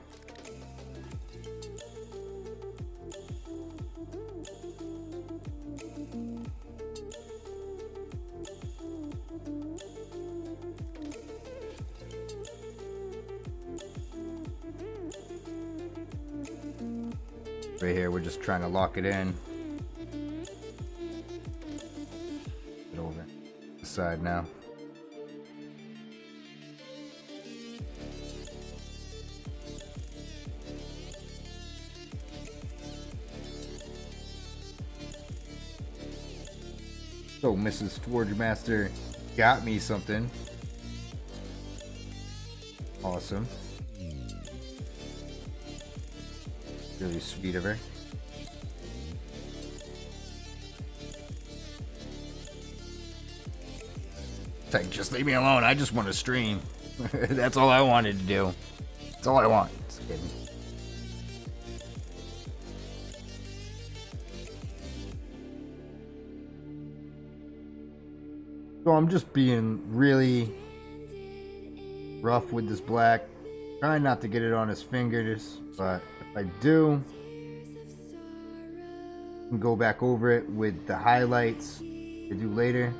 Right here, we're just trying to lock it in. Get over the side now. So Mrs. Forge Master got me something. Awesome. Really sweet of her. It's like, just leave me alone. I just want to stream. That's all I wanted to do. That's all I want. Just kidding. So I'm just being really rough with this black. Trying not to get it on his fingers, but if I do, I can go back over it with the highlights to do later.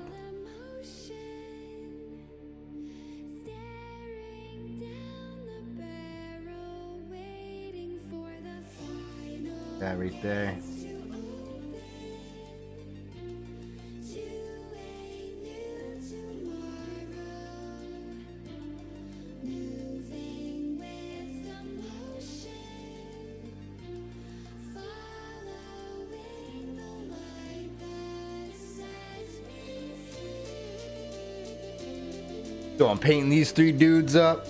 That right there. So I'm painting these three dudes up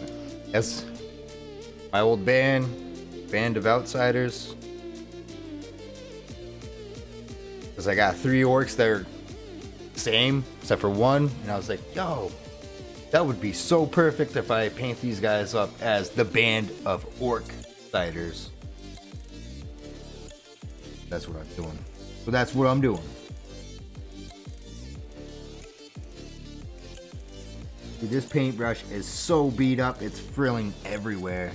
as my old band of Outsiders. Because I got three orcs that are same except for one, and I was like, yo, that would be so perfect if I paint these guys up as the band of Orksiders. That's what I'm doing. So that's what I'm doing. This paintbrush is so beat up, it's frilling everywhere.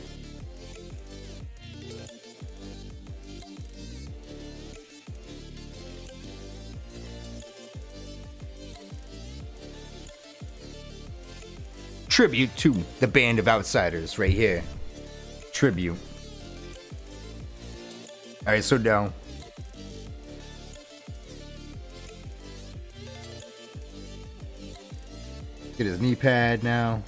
Tribute to the band of Outsiders right here. Tribute. Alright, so down. Get his knee pad now.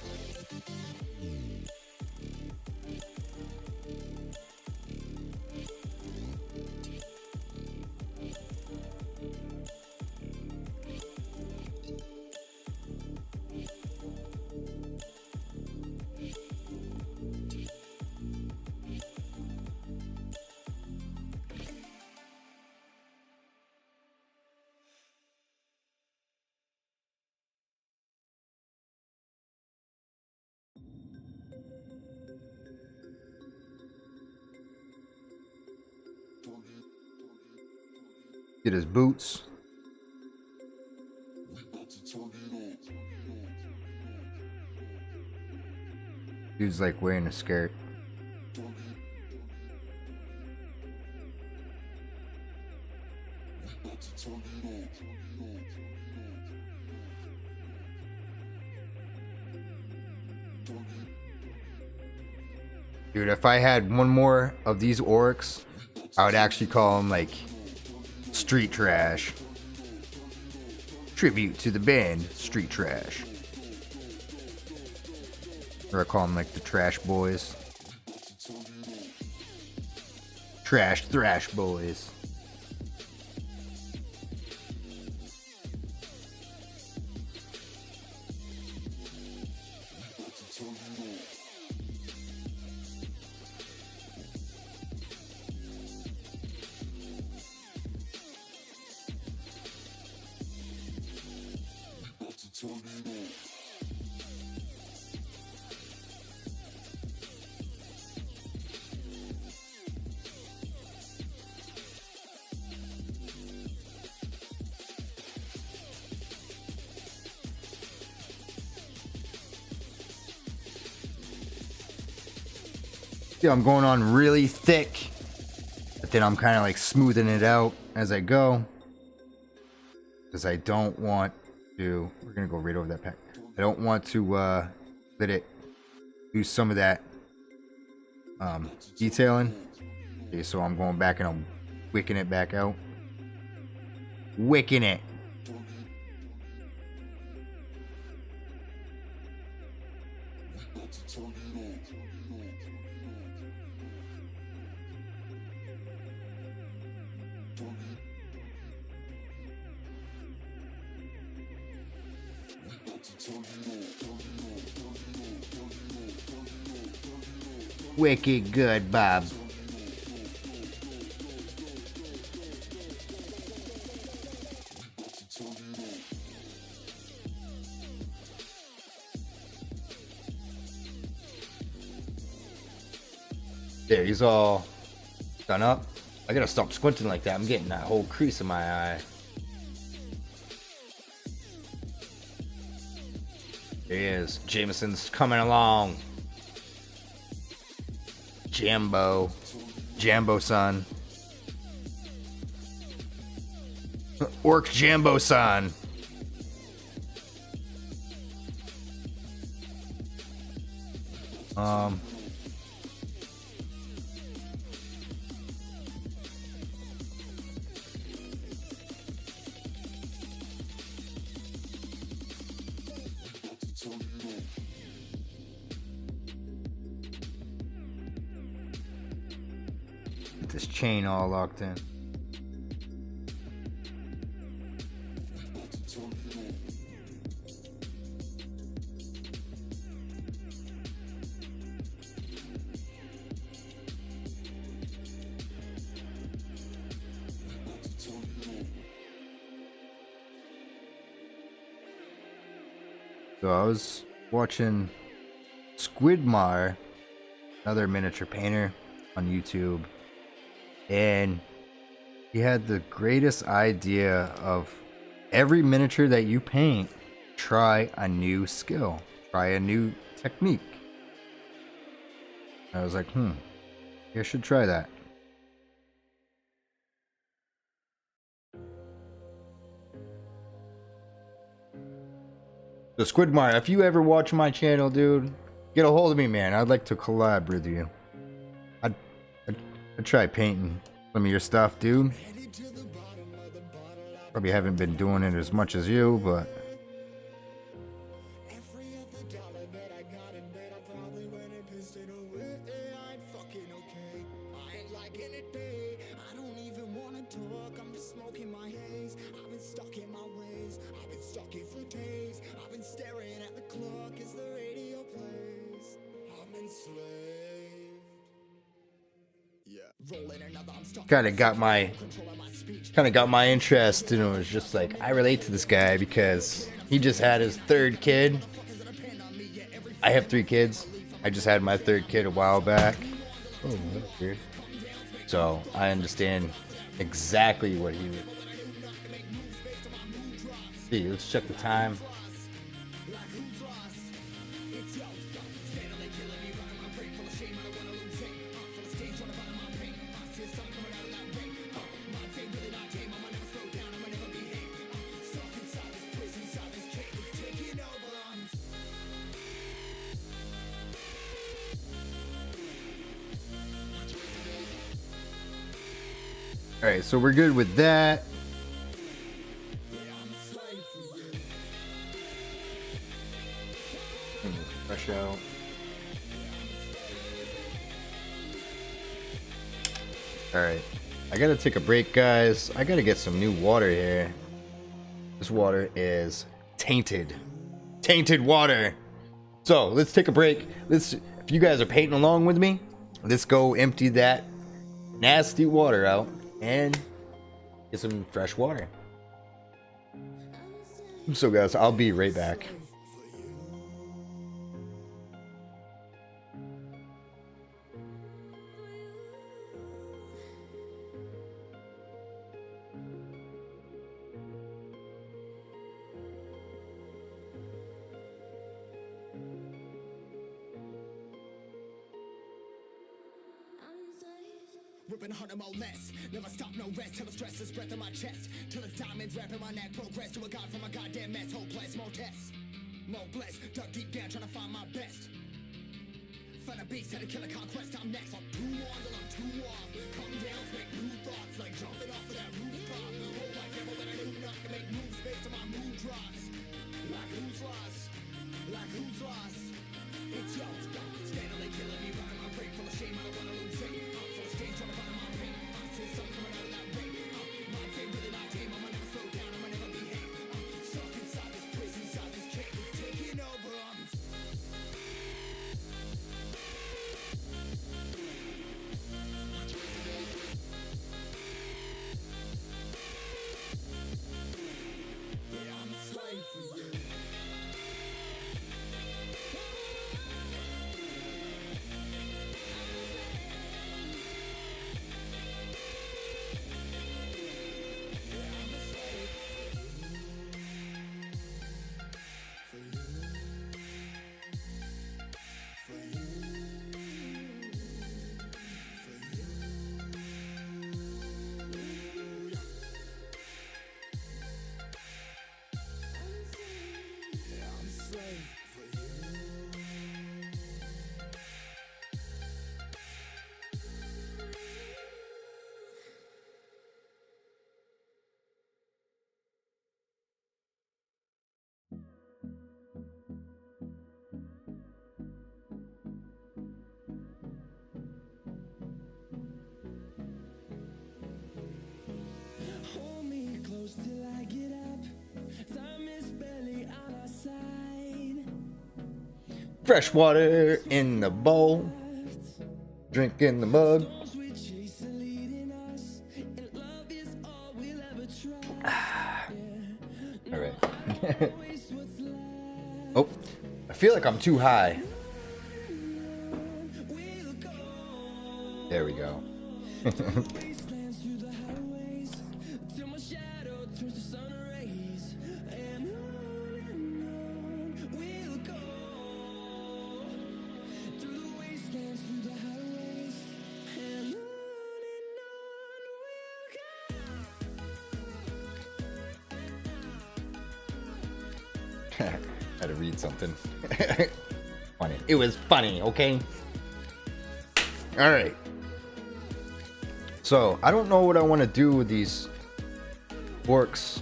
Get his boots. Dude's like wearing a skirt. Dude, if I had one more of these orcs, I would actually call them like Street Trash. Tribute to the band Street Trash. Or I call them like the Trash Boys. Trash Thrash Boys. Yeah, I'm going on really thick, but then I'm kind of like smoothing it out as I go, because I don't want to, we're gonna go right over that pack. I don't want to let it do some of that detailing. Okay, so I'm going back and I'm wicking it back out. Wicking it. Wicked good, Bob. There, he's all done up. I gotta stop squinting like that. I'm getting that whole crease in my eye. There he is. Jameson's coming along. Jambo son. Ork Jambo son. Get this chain all locked in. So I was watching Squidmar, another miniature painter on YouTube, and he had the greatest idea of every miniature that you paint, try a new skill, try a new technique. I was like, I should try that. So Squidmar, if you ever watch my channel, dude, get a hold of me, man. I'd like to collab with you. I'd try painting some of your stuff, dude. Probably haven't been doing it as much as you, but kind of got my interest, and it was just like I relate to this guy because he just had his third kid. I have 3 kids. I just had my 3rd kid a while back. Oh, that's weird. So I understand exactly what he was. See, let's check the time. All right, so we're good with that. Fresh out. All right, I gotta take a break, guys. I gotta get some new water here. This water is tainted water. So let's take a break. If you guys are painting along with me, let's go empty that nasty water out and get some fresh water. So guys, I'll be right back. Ripping harder, more less. Never stop, no rest. Till the stress is breath in my chest. Till it's diamonds wrapping my neck. Progress to a god from a goddamn mess. Hopeless, more tests. More blessed. Dug deep down, trying to find my best. Find a beast, had to kill a conquest. I'm next. I'm too on till I'm too off. Come down, make new thoughts. Like jumping off of that rooftop. Whole life ever that I do not to make moves based on my mood drops. Like who's lost? Like who's lost? It's yours. Steadily killing me, running my brain full of shame. I don't wanna lose it. I'm full of stage, trying to find my pain. I see something coming out of that rain. My team really not tame. I'ma never slow down. I'ma never behave. I'm stuck inside this prison, inside this cage. It's taking over. Yeah, I'm a slave for you. Hold me close till I get up. Time is barely on our side. Fresh water in the bowl. Drink in the mug. We chase are leading us, and love is all we'll ever try. All right. Waste what's left. Oh, I feel like I'm too high. We'll go. There we go. Wastelands through the highways, till my shadow turns to sun rays. And on we'll go. Through the wastelands, through the highways. And on we'll go. had to read something. Funny. It was funny, okay? Alright. So, I don't know what I want to do with these orcs.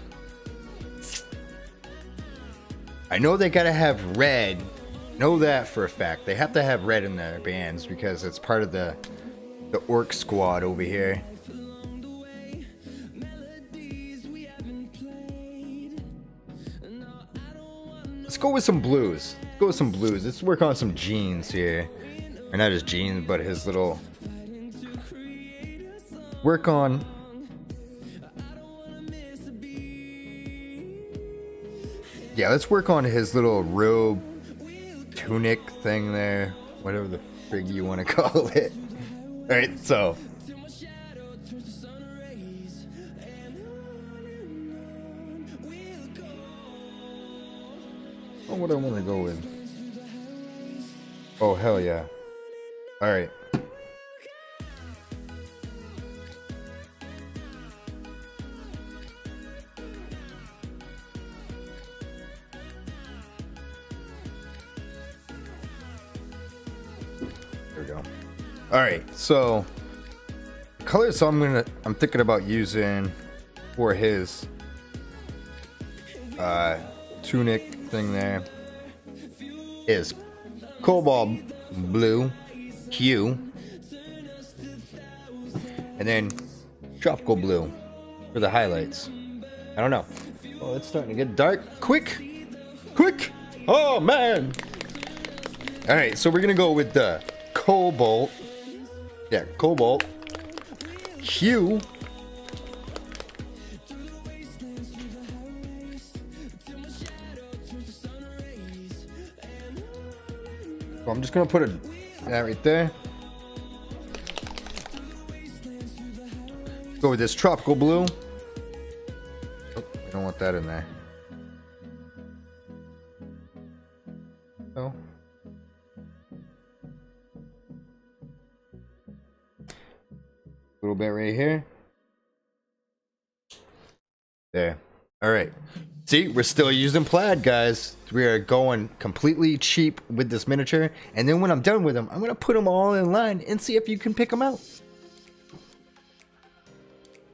I know they gotta have red. Know that for a fact. They have to have red in their bands because it's part of the orc squad over here. Let's go with some blues. Let's go with some blues. Let's work on some jeans here. Or not his jeans, but his little... Work on... Yeah, let's work on his little robe, tunic thing there. Whatever the frig you want to call it. Alright, so... Oh, what do I want to go with? Oh, hell yeah. Alright. There we go. Alright, so the colors I'm thinking about using for his tunic thing there is cobalt blue hue and then tropical blue for the highlights. I don't know. Oh, it's starting to get dark. Quick! Oh man! Alright, so we're gonna go with the cobalt. Yeah, cobalt hue. So I'm just gonna put that right there. Go with this tropical blue. Oh, I don't want that in there. Oh. A little bit right here. There. All right. See, we're still using plaid, guys. We are going completely cheap with this miniature. And then when I'm done with them, I'm going to put them all in line and see if you can pick them out.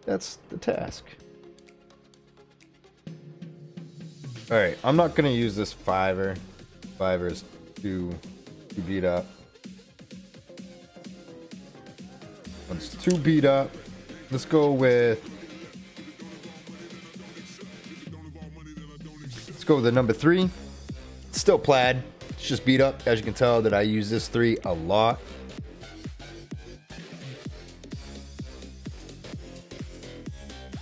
That's the task. All right. I'm not going to use this fiver. Fiver's too beat up. One's too beat up. Let's go with... Go with the number 3. It's still plaid. It's just beat up. As you can tell that I use this 3 a lot.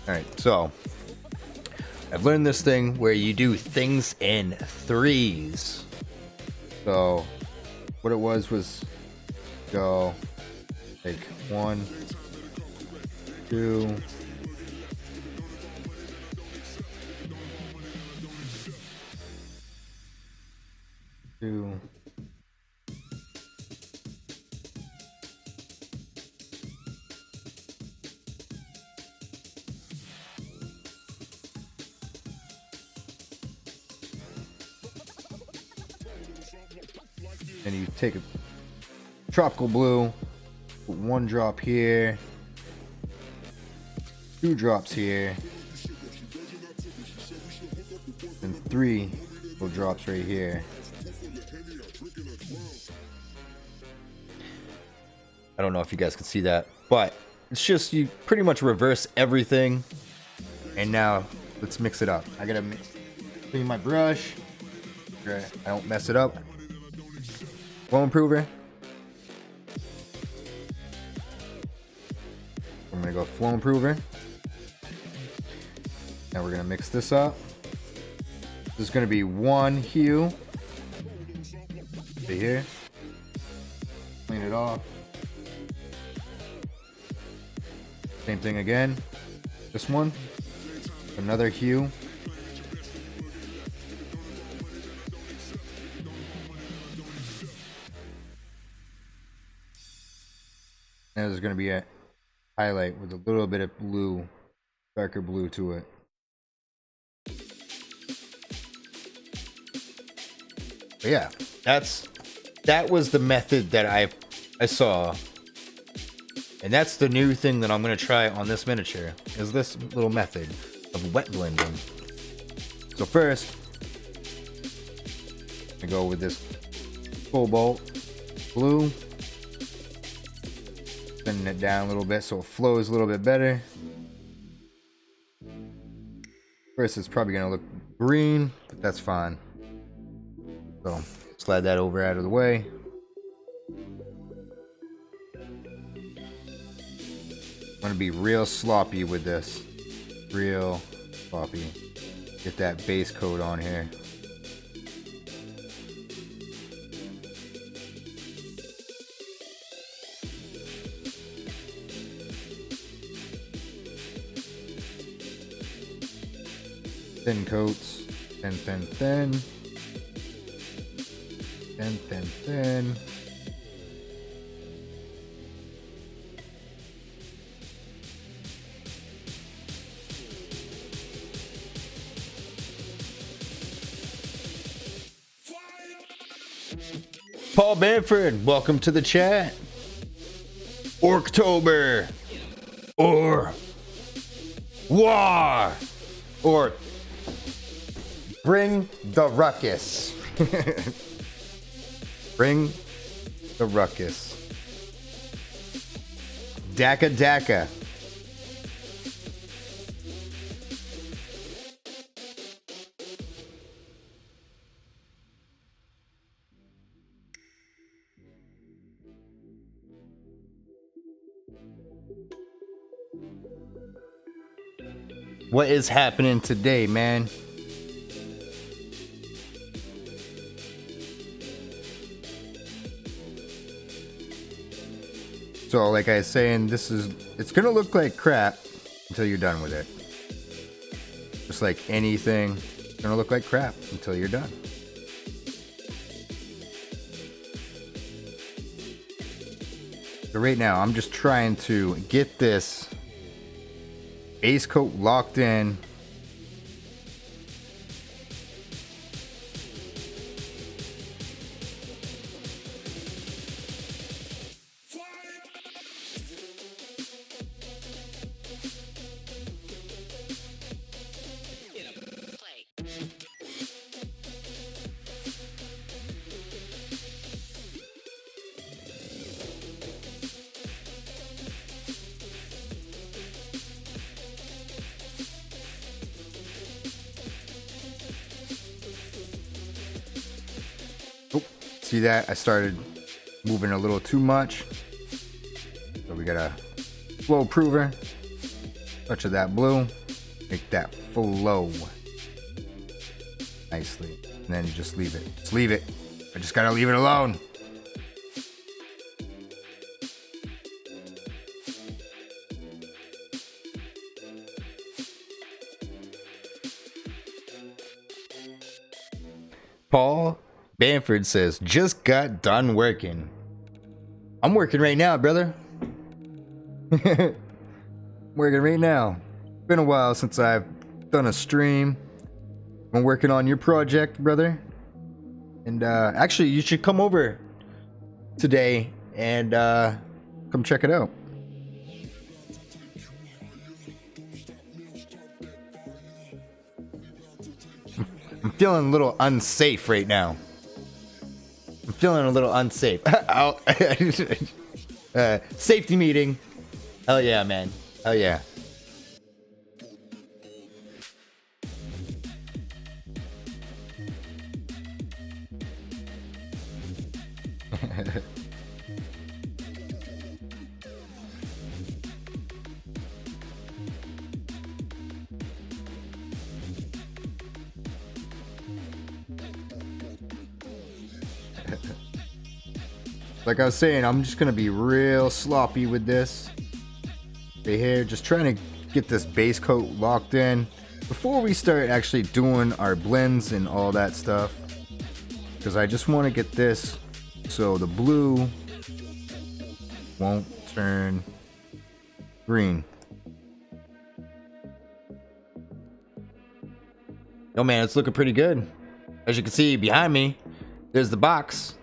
Alright, so I've learned this thing where you do things in 3s. So what it was go like 1, 2, 2. And you take a tropical blue, put 1 drop here, 2 drops here, and 3 little drops right here. I don't know if you guys can see that, but it's just you pretty much reverse everything. And now let's mix it up. I gotta clean my brush. I don't mess it up. Flow improver. I'm gonna go flow improver. Now we're gonna mix this up. This is gonna be 1 hue. See here. Clean it off. Same thing again. This one. Another hue. And there's going to be a highlight with a little bit of blue, darker blue to it. But yeah, that was the method that I saw. And that's the new thing that I'm going to try on this miniature, is this little method of wet blending. So first, I go with this cobalt blue, bending it down a little bit so it flows a little bit better. First, it's probably going to look green, but that's fine. So slide that over out of the way. I'm gonna be real sloppy with this. Real sloppy. Get that base coat on here. Thin coats. Thin, thin, thin. Thin, thin, thin. Paul Bamford, welcome to the chat. Orktober, or war, or bring the ruckus. Bring the ruckus. Daka Daka. What is happening today, man? So, like I was saying, it's gonna look like crap until you're done with it. Just like anything, it's gonna look like crap until you're done. So right now, I'm just trying to get this base coat locked in. See that? I started moving a little too much. So we got a flow prover. Touch of that blue. Make that flow nicely. And then you just leave it. Just leave it. I just gotta leave it alone. Paul Bamford says, just got done working. I'm working right now, brother. Working right now. Been a while since I've done a stream. I'm working on your project, brother. And actually, you should come over today and come check it out. I'm feeling a little unsafe right now. I'm feeling a little unsafe. Safety meeting. Hell yeah, man. Hell yeah. Like I was saying, I'm just gonna be real sloppy with this right here, just trying to get this base coat locked in before we start actually doing our blends and all that stuff, because I just want to get this so the blue won't turn green. Oh man, it's looking pretty good. As you can see behind me, There's the box.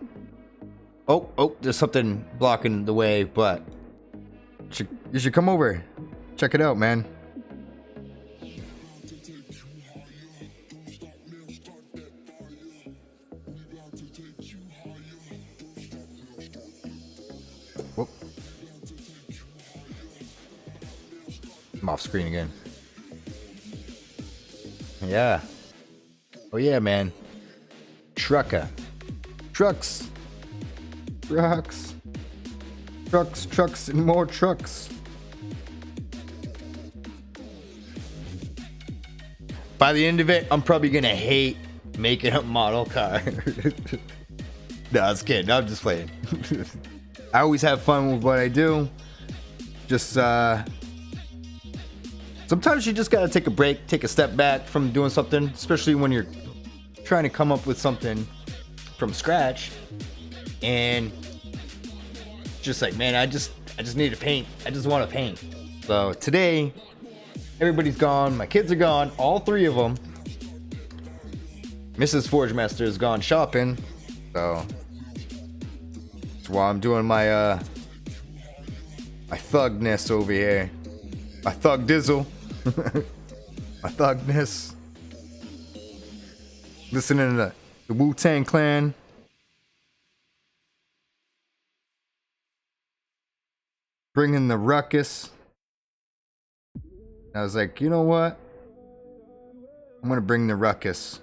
Oh, there's something blocking the way, but you should come over. Check it out, man. Whoop. I'm off screen again. Yeah. Oh yeah, man. Trucks. Trucks, and more trucks. By the end of it, I'm probably gonna hate making a model car. No, I was kidding. No, I'm just playing. I always have fun with what I do. Just sometimes you just gotta take a break, take a step back from doing something, especially when you're trying to come up with something from scratch. And just like, man, I just need to paint. I just want to paint. So today, everybody's gone. My kids are gone. All three of them. Mrs. Forgemaster has gone shopping. So that's why I'm doing my my thugness over here. My thug dizzle. My thugness. Listening to the Wu-Tang Clan. Bringing the ruckus. I was like, you know what? I'm gonna bring the ruckus.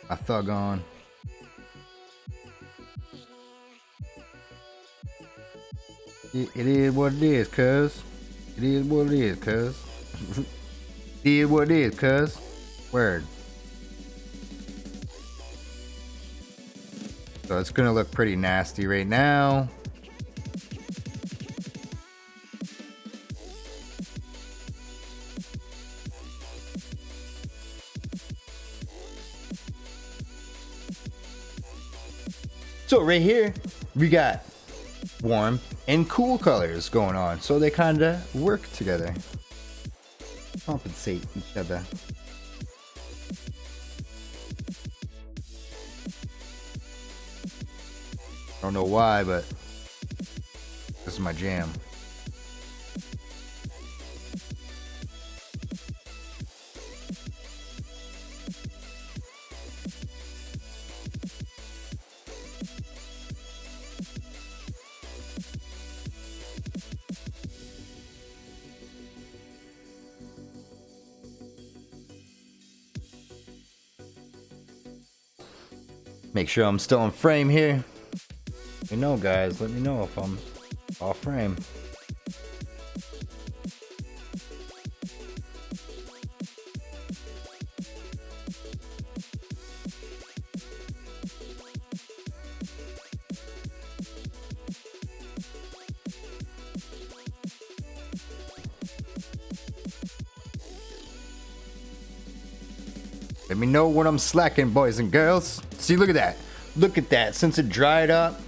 I thug on. It is what it is, cuz. It is what it is, cuz. It is what it is, cuz. Word. So it's gonna look pretty nasty right now. So right here, we got warm and cool colors going on. So they kind of work together. Compensate each other. I don't know why, but this is my jam. Make sure I'm still in frame here. Let me know, guys. Let me know if I'm off frame. Let me know when I'm slacking, boys and girls. See, look at that. Look at that. Since it dried up,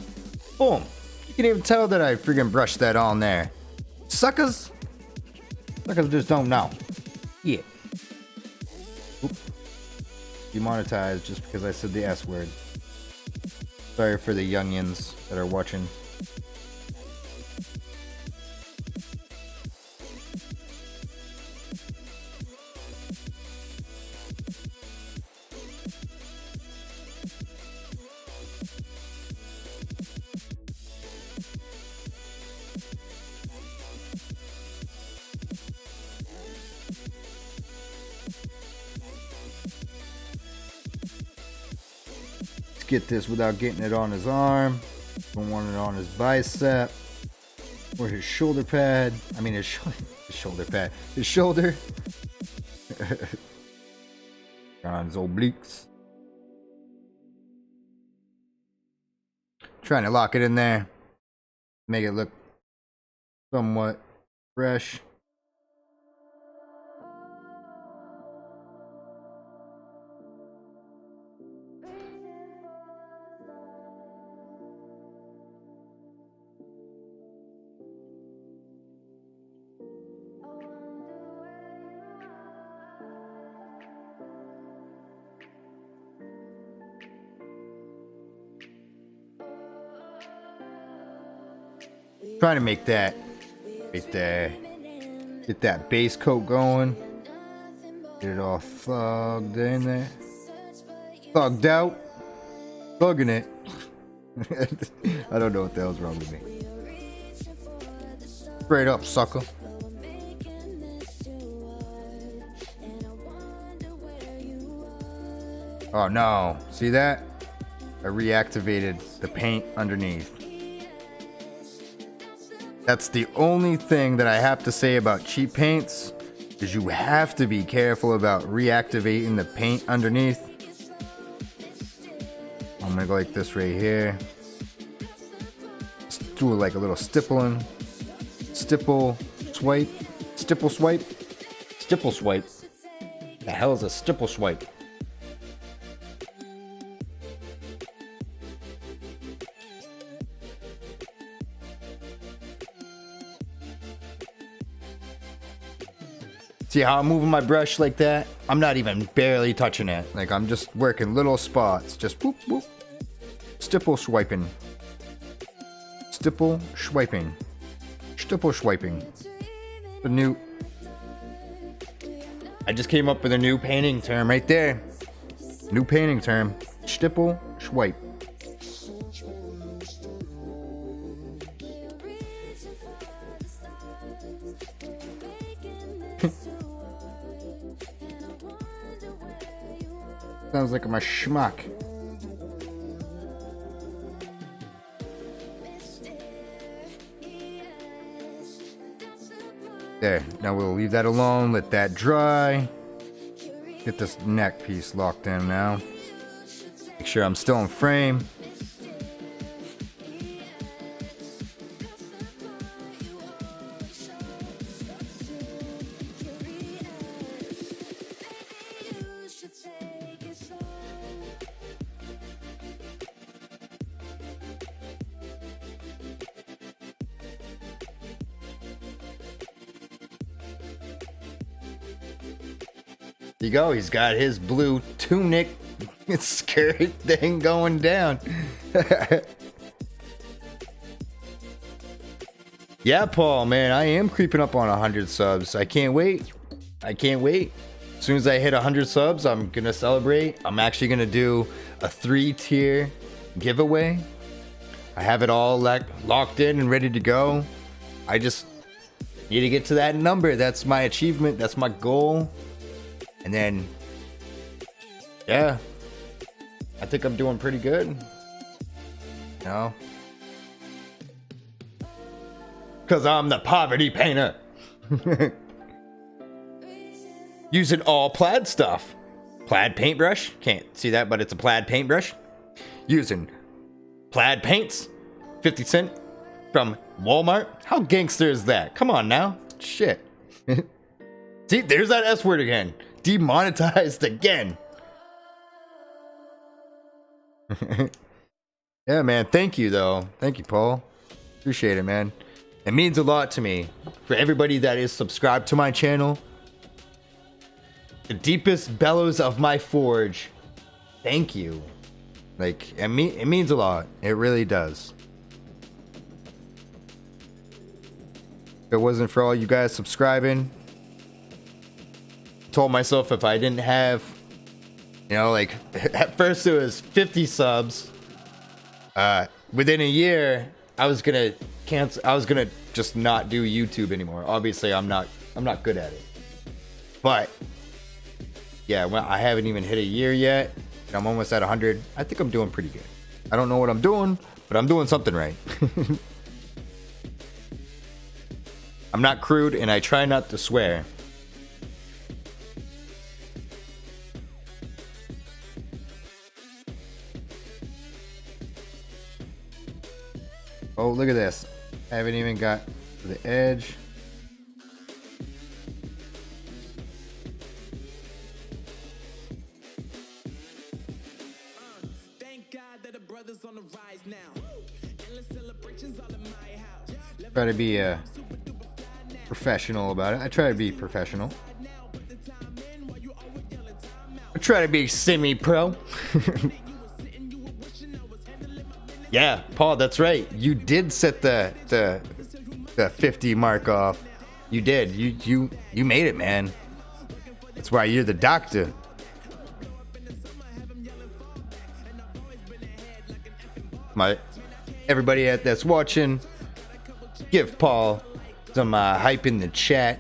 boom. You can even tell that I freaking brushed that on there. Suckers. Suckers just don't know. Yeah. Oop. Demonetized just because I said the S word. Sorry for the youngins that are watching. Get this without getting it on his arm. Don't want it on his bicep or his shoulder pad. I mean his shoulder pad. His shoulder. On his obliques. Trying to lock it in there. Make it look somewhat fresh. Trying to make that right there. Get that base coat going. Get it all thugged in there. Thugged out. Thugging it. I don't know what the hell's wrong with me. Straight up, sucker. Oh no. See that? I reactivated the paint underneath. That's the only thing that I have to say about cheap paints, is you have to be careful about reactivating the paint underneath. I'm gonna go like this right here. Just do like a little stipple swipe. The hell is a stipple swipe? See how I'm moving my brush like that? I'm not even barely touching it. Like, I'm just working little spots. Just whoop, whoop. Stipple swiping. Stipple swiping. Stipple swiping. The new... I just came up with a new painting term right there. New painting term. Stipple swipe. Sounds like I'm a schmuck. There, now we'll leave that alone, let that dry. Get this neck piece locked in now. Make sure I'm still in frame. There you go, he's got his blue tunic skirt thing going down. Yeah, Paul, man, I am creeping up on 100 subs. I can't wait. I can't wait. As soon as I hit 100 subs, I'm gonna celebrate. I'm actually gonna do a 3-tier giveaway. I have it all locked in and ready to go. I just need to get to that number. That's my achievement. That's my goal. And then, yeah, I think I'm doing pretty good. You know? Because I'm the poverty painter. Using all plaid stuff. Plaid paintbrush. Can't see that, but it's a plaid paintbrush. Using plaid paints. 50 cent from Walmart. How gangster is that? Come on now. Shit. See, there's that S word again. Demonetized again. Yeah, man. Thank you, though. Thank you, Paul. Appreciate it, man. It means a lot to me. For everybody that is subscribed to my channel. The deepest bellows of my forge. Thank you. Like, it means a lot. It really does. If it wasn't for all you guys subscribing, told myself if I didn't have, you know, like at first it was 50 subs. Within a year, I was gonna cancel. I was gonna just not do YouTube anymore. Obviously, I'm not good at it. But yeah, well, I haven't even hit a year yet. And I'm almost at 100. I think I'm doing pretty good. I don't know what I'm doing, but I'm doing something right. I'm not crude, and I try not to swear. Oh, look at this. I haven't even got to the edge. Thank God that the brothers on the rise now. Endless celebrations all in my house. Try to be professional about it. I try to be professional. I try to be semi-pro. Yeah, Paul, that's right. You did set the the 50 mark off. You did. You made it, man. That's why you're the doctor. Everybody that's watching, give Paul some hype in the chat.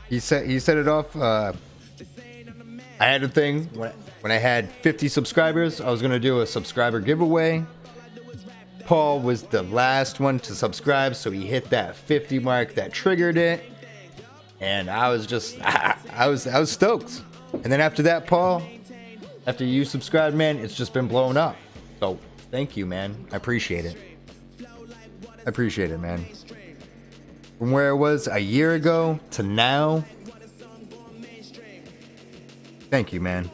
He set it off. I had a thing when I had 50 subscribers. I was gonna do a subscriber giveaway. Paul was the last one to subscribe, so he hit that 50 mark. That triggered it, and I was just I was stoked. And then after that, Paul, after you subscribed, man, it's just been blowing up. So thank you, man. I appreciate it. I appreciate it, man. From where it was a year ago to now, thank you, man.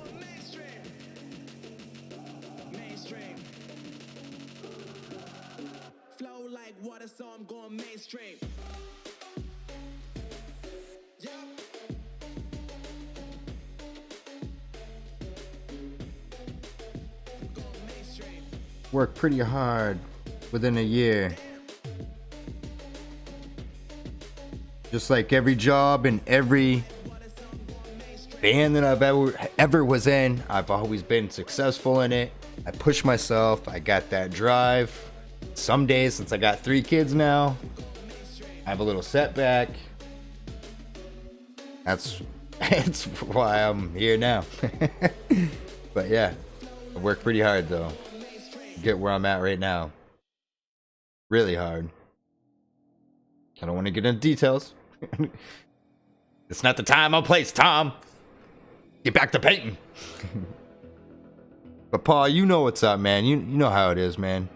Flow like water, so I'm going mainstream. Worked pretty hard within a year. Just like every job and every band that I've ever was in, I've always been successful in it. I push myself. I got that drive. Some days, since I got 3 kids now, I have a little setback. That's why I'm here now. But yeah, I worked pretty hard though to get where I'm at right now. Really hard. I don't want to get into details. It's not the time or place, Tom. Get back to painting. But Paul, you know what's up, man. You know how it is, man.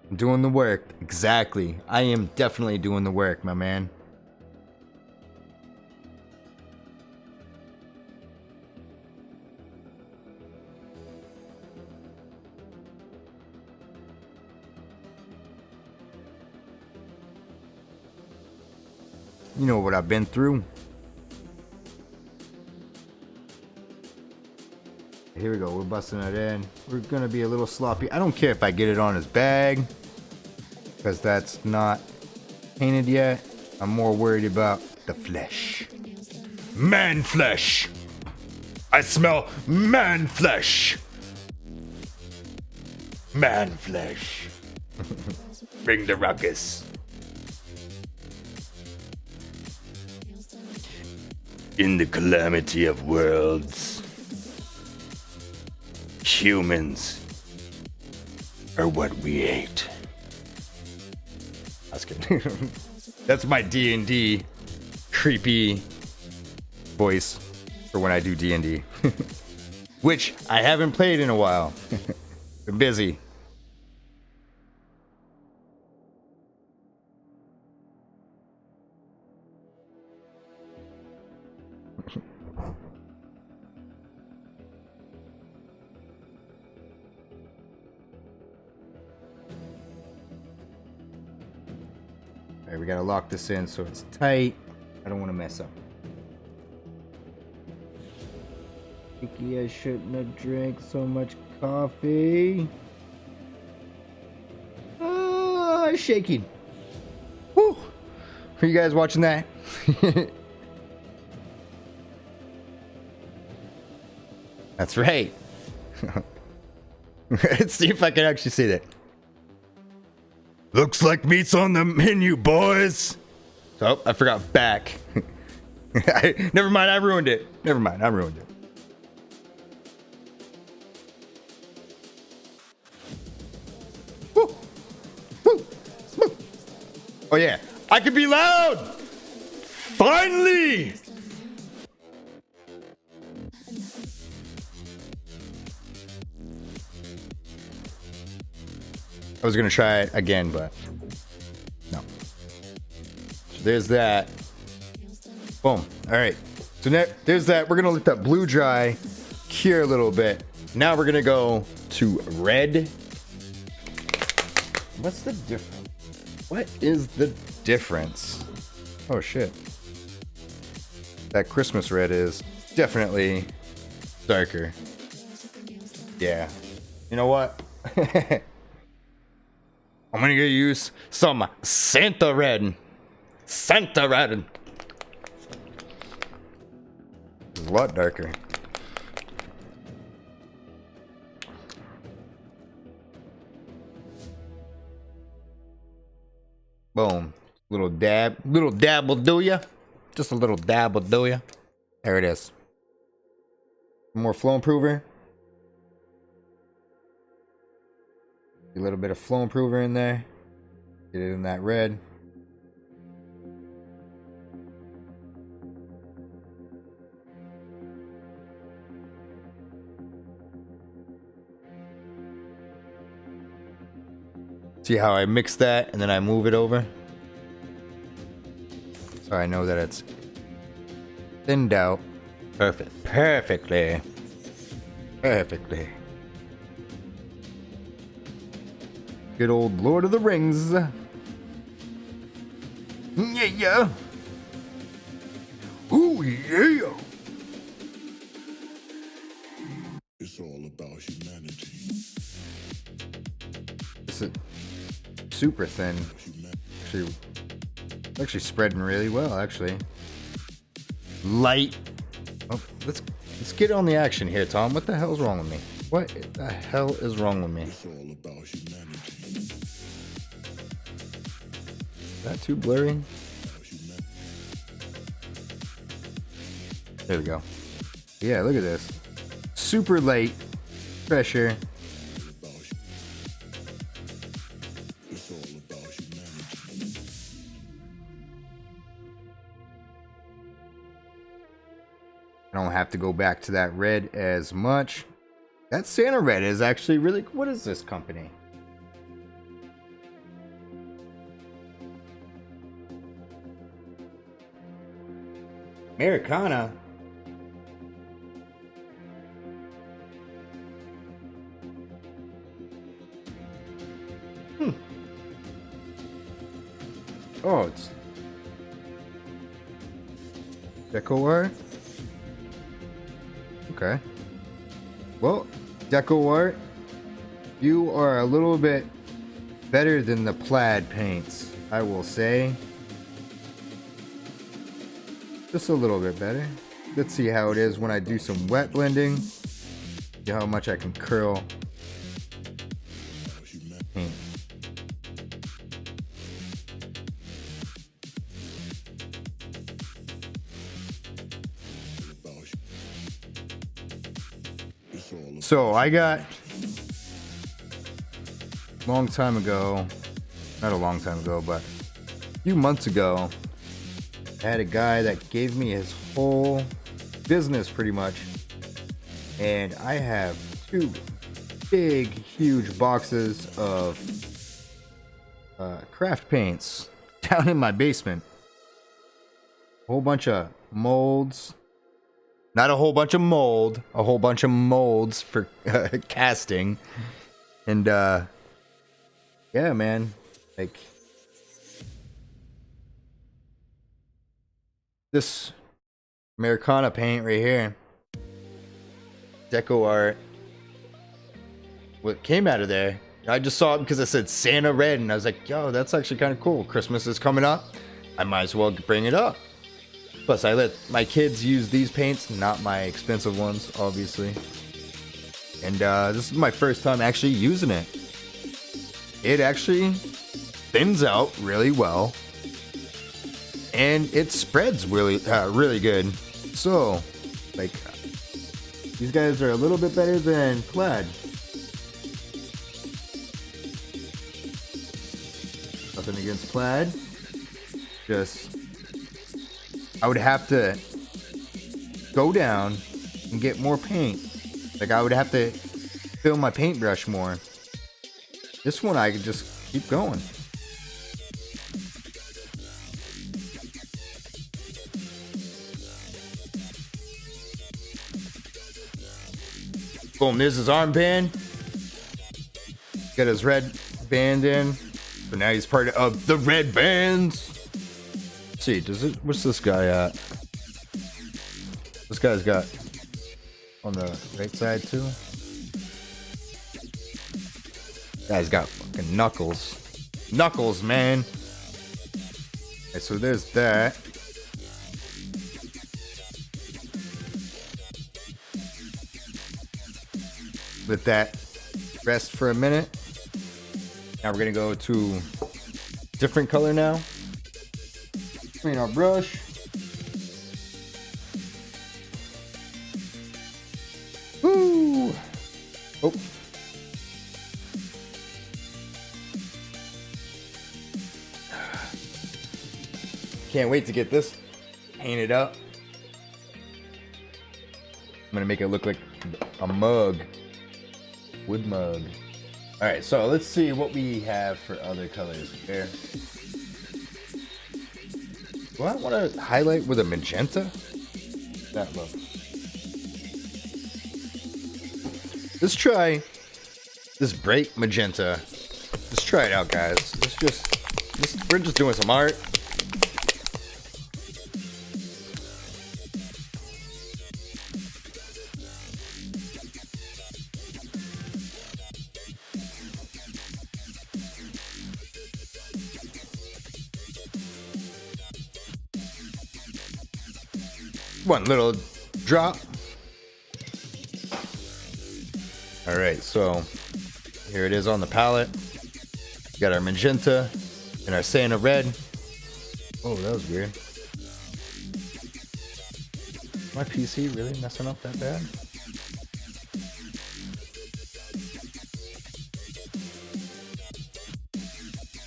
I'm doing the work. Exactly. I am definitely doing the work, my man. You know what I've been through. Here we go. We're busting it in. We're going to be a little sloppy. I don't care if I get it on his bag, because that's not painted yet. I'm more worried about the flesh. Man flesh. I smell man flesh. Man flesh. Bring the ruckus. In the calamity of worlds, humans are what we hate. I was kidding. That's my D&D creepy voice for when I do D&D. Which I haven't played in a while. Been busy. Alright, we gotta lock this in so it's tight. I don't want to mess up. Thinking I shouldn't have drank so much coffee. Shaking. Woo! Are you guys watching that? That's right. Let's see if I can actually see that. Looks like meat's on the menu, boys. Oh, I forgot back. Never mind, I ruined it. Never mind, I ruined it. Woo. Woo. Woo. Oh yeah, I can be loud. Finally. I was gonna try it again, but no. So there's that. Boom. All right. So there's that. We're gonna let that blue dry, cure a little bit. Now we're gonna go to red. What's the difference? What is the difference? Oh shit. That Christmas red is definitely darker. Yeah. You know what? I'm gonna use some Santa Red. Santa Red. It's a lot darker. Boom. Little dab will do ya. Just a little dab will do ya. There it is. More flow improver. A little bit of flow improver in there. Get it in that red. See how I mix that and then I move it over? So I know that it's thinned out. Perfect. Perfectly. Perfectly. Good old Lord of the Rings. Yeah. Ooh, yeah. It's all about humanity. This is super thin. Actually spreading really well, actually. Light. Oh, let's get on the action here, Tom. What the hell's wrong with me? What the hell is wrong with me? It's all about humanity. Is that too blurry? There we go. Yeah, look at this. Super light pressure. It's all about humanity. I don't have to go back to that red as much. That Santa Red is actually really... What is this company? Americana. Oh, it's Deco art. Okay. Well, Deco art, you are a little bit better than the plaid paints, I will say. Just a little bit better. Let's see how it is when I do some wet blending. See how much I can curl paint. So I got a long time ago, not a long time ago, but a few months ago, I had a guy that gave me his whole business pretty much, and I have two big, huge boxes of craft paints down in my basement. A whole bunch of molds. Not a whole bunch of mold, a whole bunch of molds for casting. And yeah, man, like this Americana paint right here, Deco art, what came out of there, I just saw it because it said Santa Red, and I was like, yo, that's actually kind of cool. Christmas is coming up, I might as well bring it up. Plus, I let my kids use these paints, not my expensive ones, obviously. And this is my first time actually using it. It actually thins out really well, and it spreads really, really good. So, like, these guys are a little bit better than plaid. Nothing against plaid. Just, I would have to go down and get more paint. Like, I would have to fill my paintbrush more. This one I could just keep going. Boom, there's his armband. Got his red band in. So now he's part of the red bands. Let's see, what's this guy at? This guy's got on the right side too. Guy's got fucking knuckles. Knuckles, man. Okay, so there's that. Let that rest for a minute. Now we're gonna go to different color now. Clean our brush. Woo! Oh. Can't wait to get this painted up. I'm gonna make it look like a mug. Wood mug. Alright, so let's see what we have for other colors here. Do I want to highlight with a magenta? That look. Let's try this bright magenta. Let's try it out, guys. We're just doing some art. One little drop. All right, so here it is on the palette. We got our magenta and our Santa red. Oh, that was weird. My PC really messing up that bad?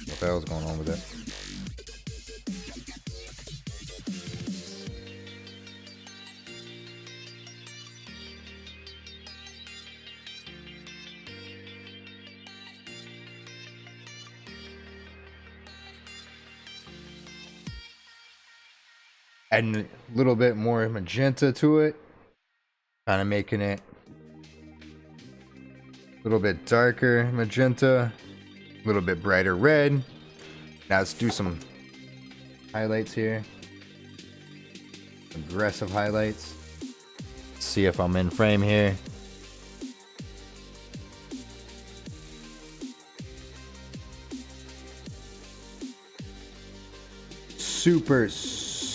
What the hell's going on with it? Adding a little bit more magenta to it, kind of making it a little bit darker magenta, a little bit brighter red. Now let's do some highlights here, aggressive highlights. Let's see if I'm in frame here.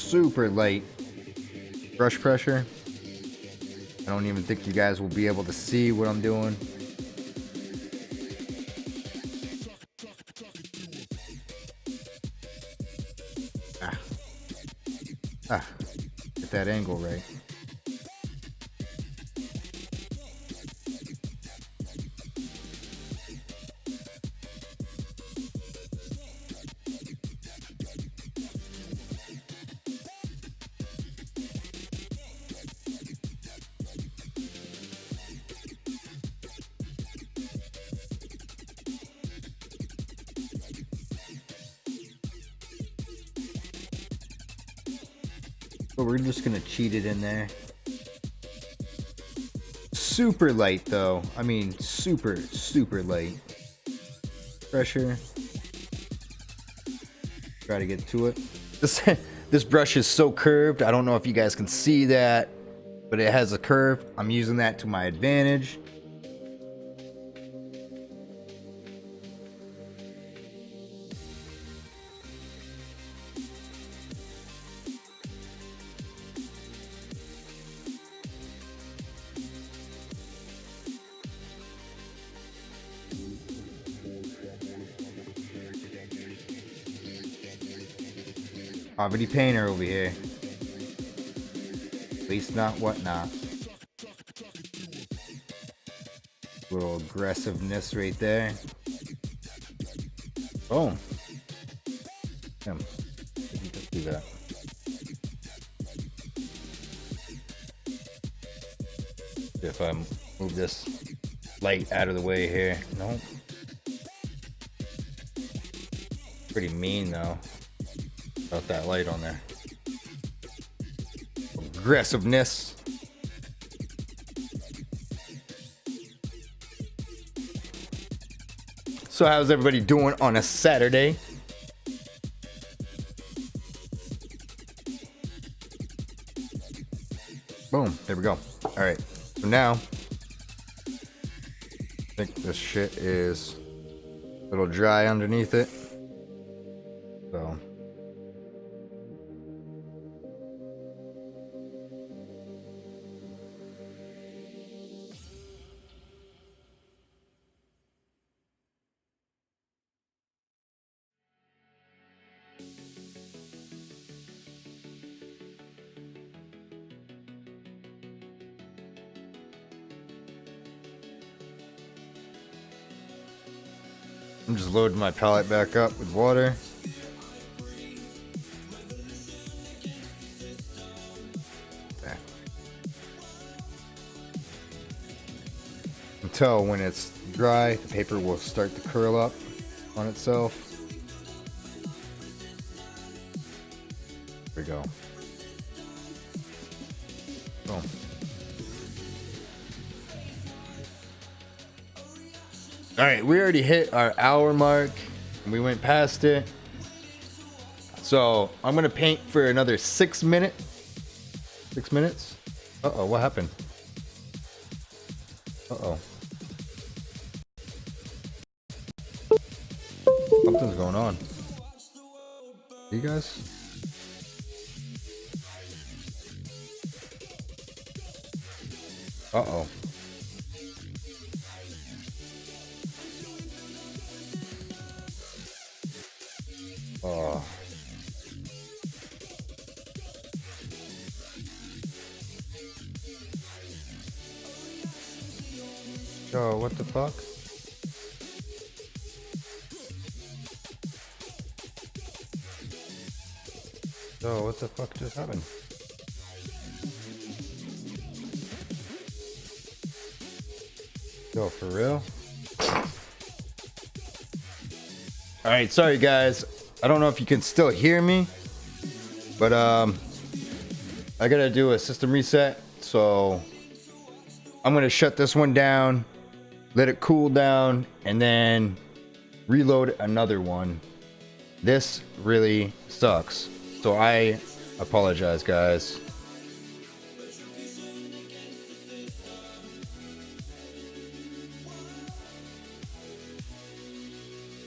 Super light brush pressure. I don't even think you guys will be able to see what I'm doing. Get that angle right. But we're just gonna cheat it in there. Super light though. I mean super light. Pressure. Try to get to it. This brush is so curved. I don't know if you guys can see that, but it has a curve. I'm using that to my advantage. Poverty painter over here. At least not whatnot. Little aggressiveness right there. Boom. Damn. Didn't do that. If I move this light out of the way here. Nope. Pretty mean though. Without that light on there. Aggressiveness. So how's everybody doing on a Saturday? Boom, there we go. All right, so now I think this shit is a little dry underneath it. I'm just loading my pallet back up with water. There. Until when it's dry, the paper will start to curl up on itself. There we go. Boom. All right, we already hit our hour mark and we went past it. So I'm gonna paint for another 6 minutes. 6 minutes? Uh-oh, what happened? Uh-oh. Something's going on. You guys? Uh-oh. Oh. Yo, what the fuck? Yo, what the fuck just happened? Yo, for real? Alright, sorry guys. I don't know if you can still hear me, but I gotta do a system reset, so I'm gonna shut this one down, let it cool down, and then reload another one. This really sucks, so I apologize guys.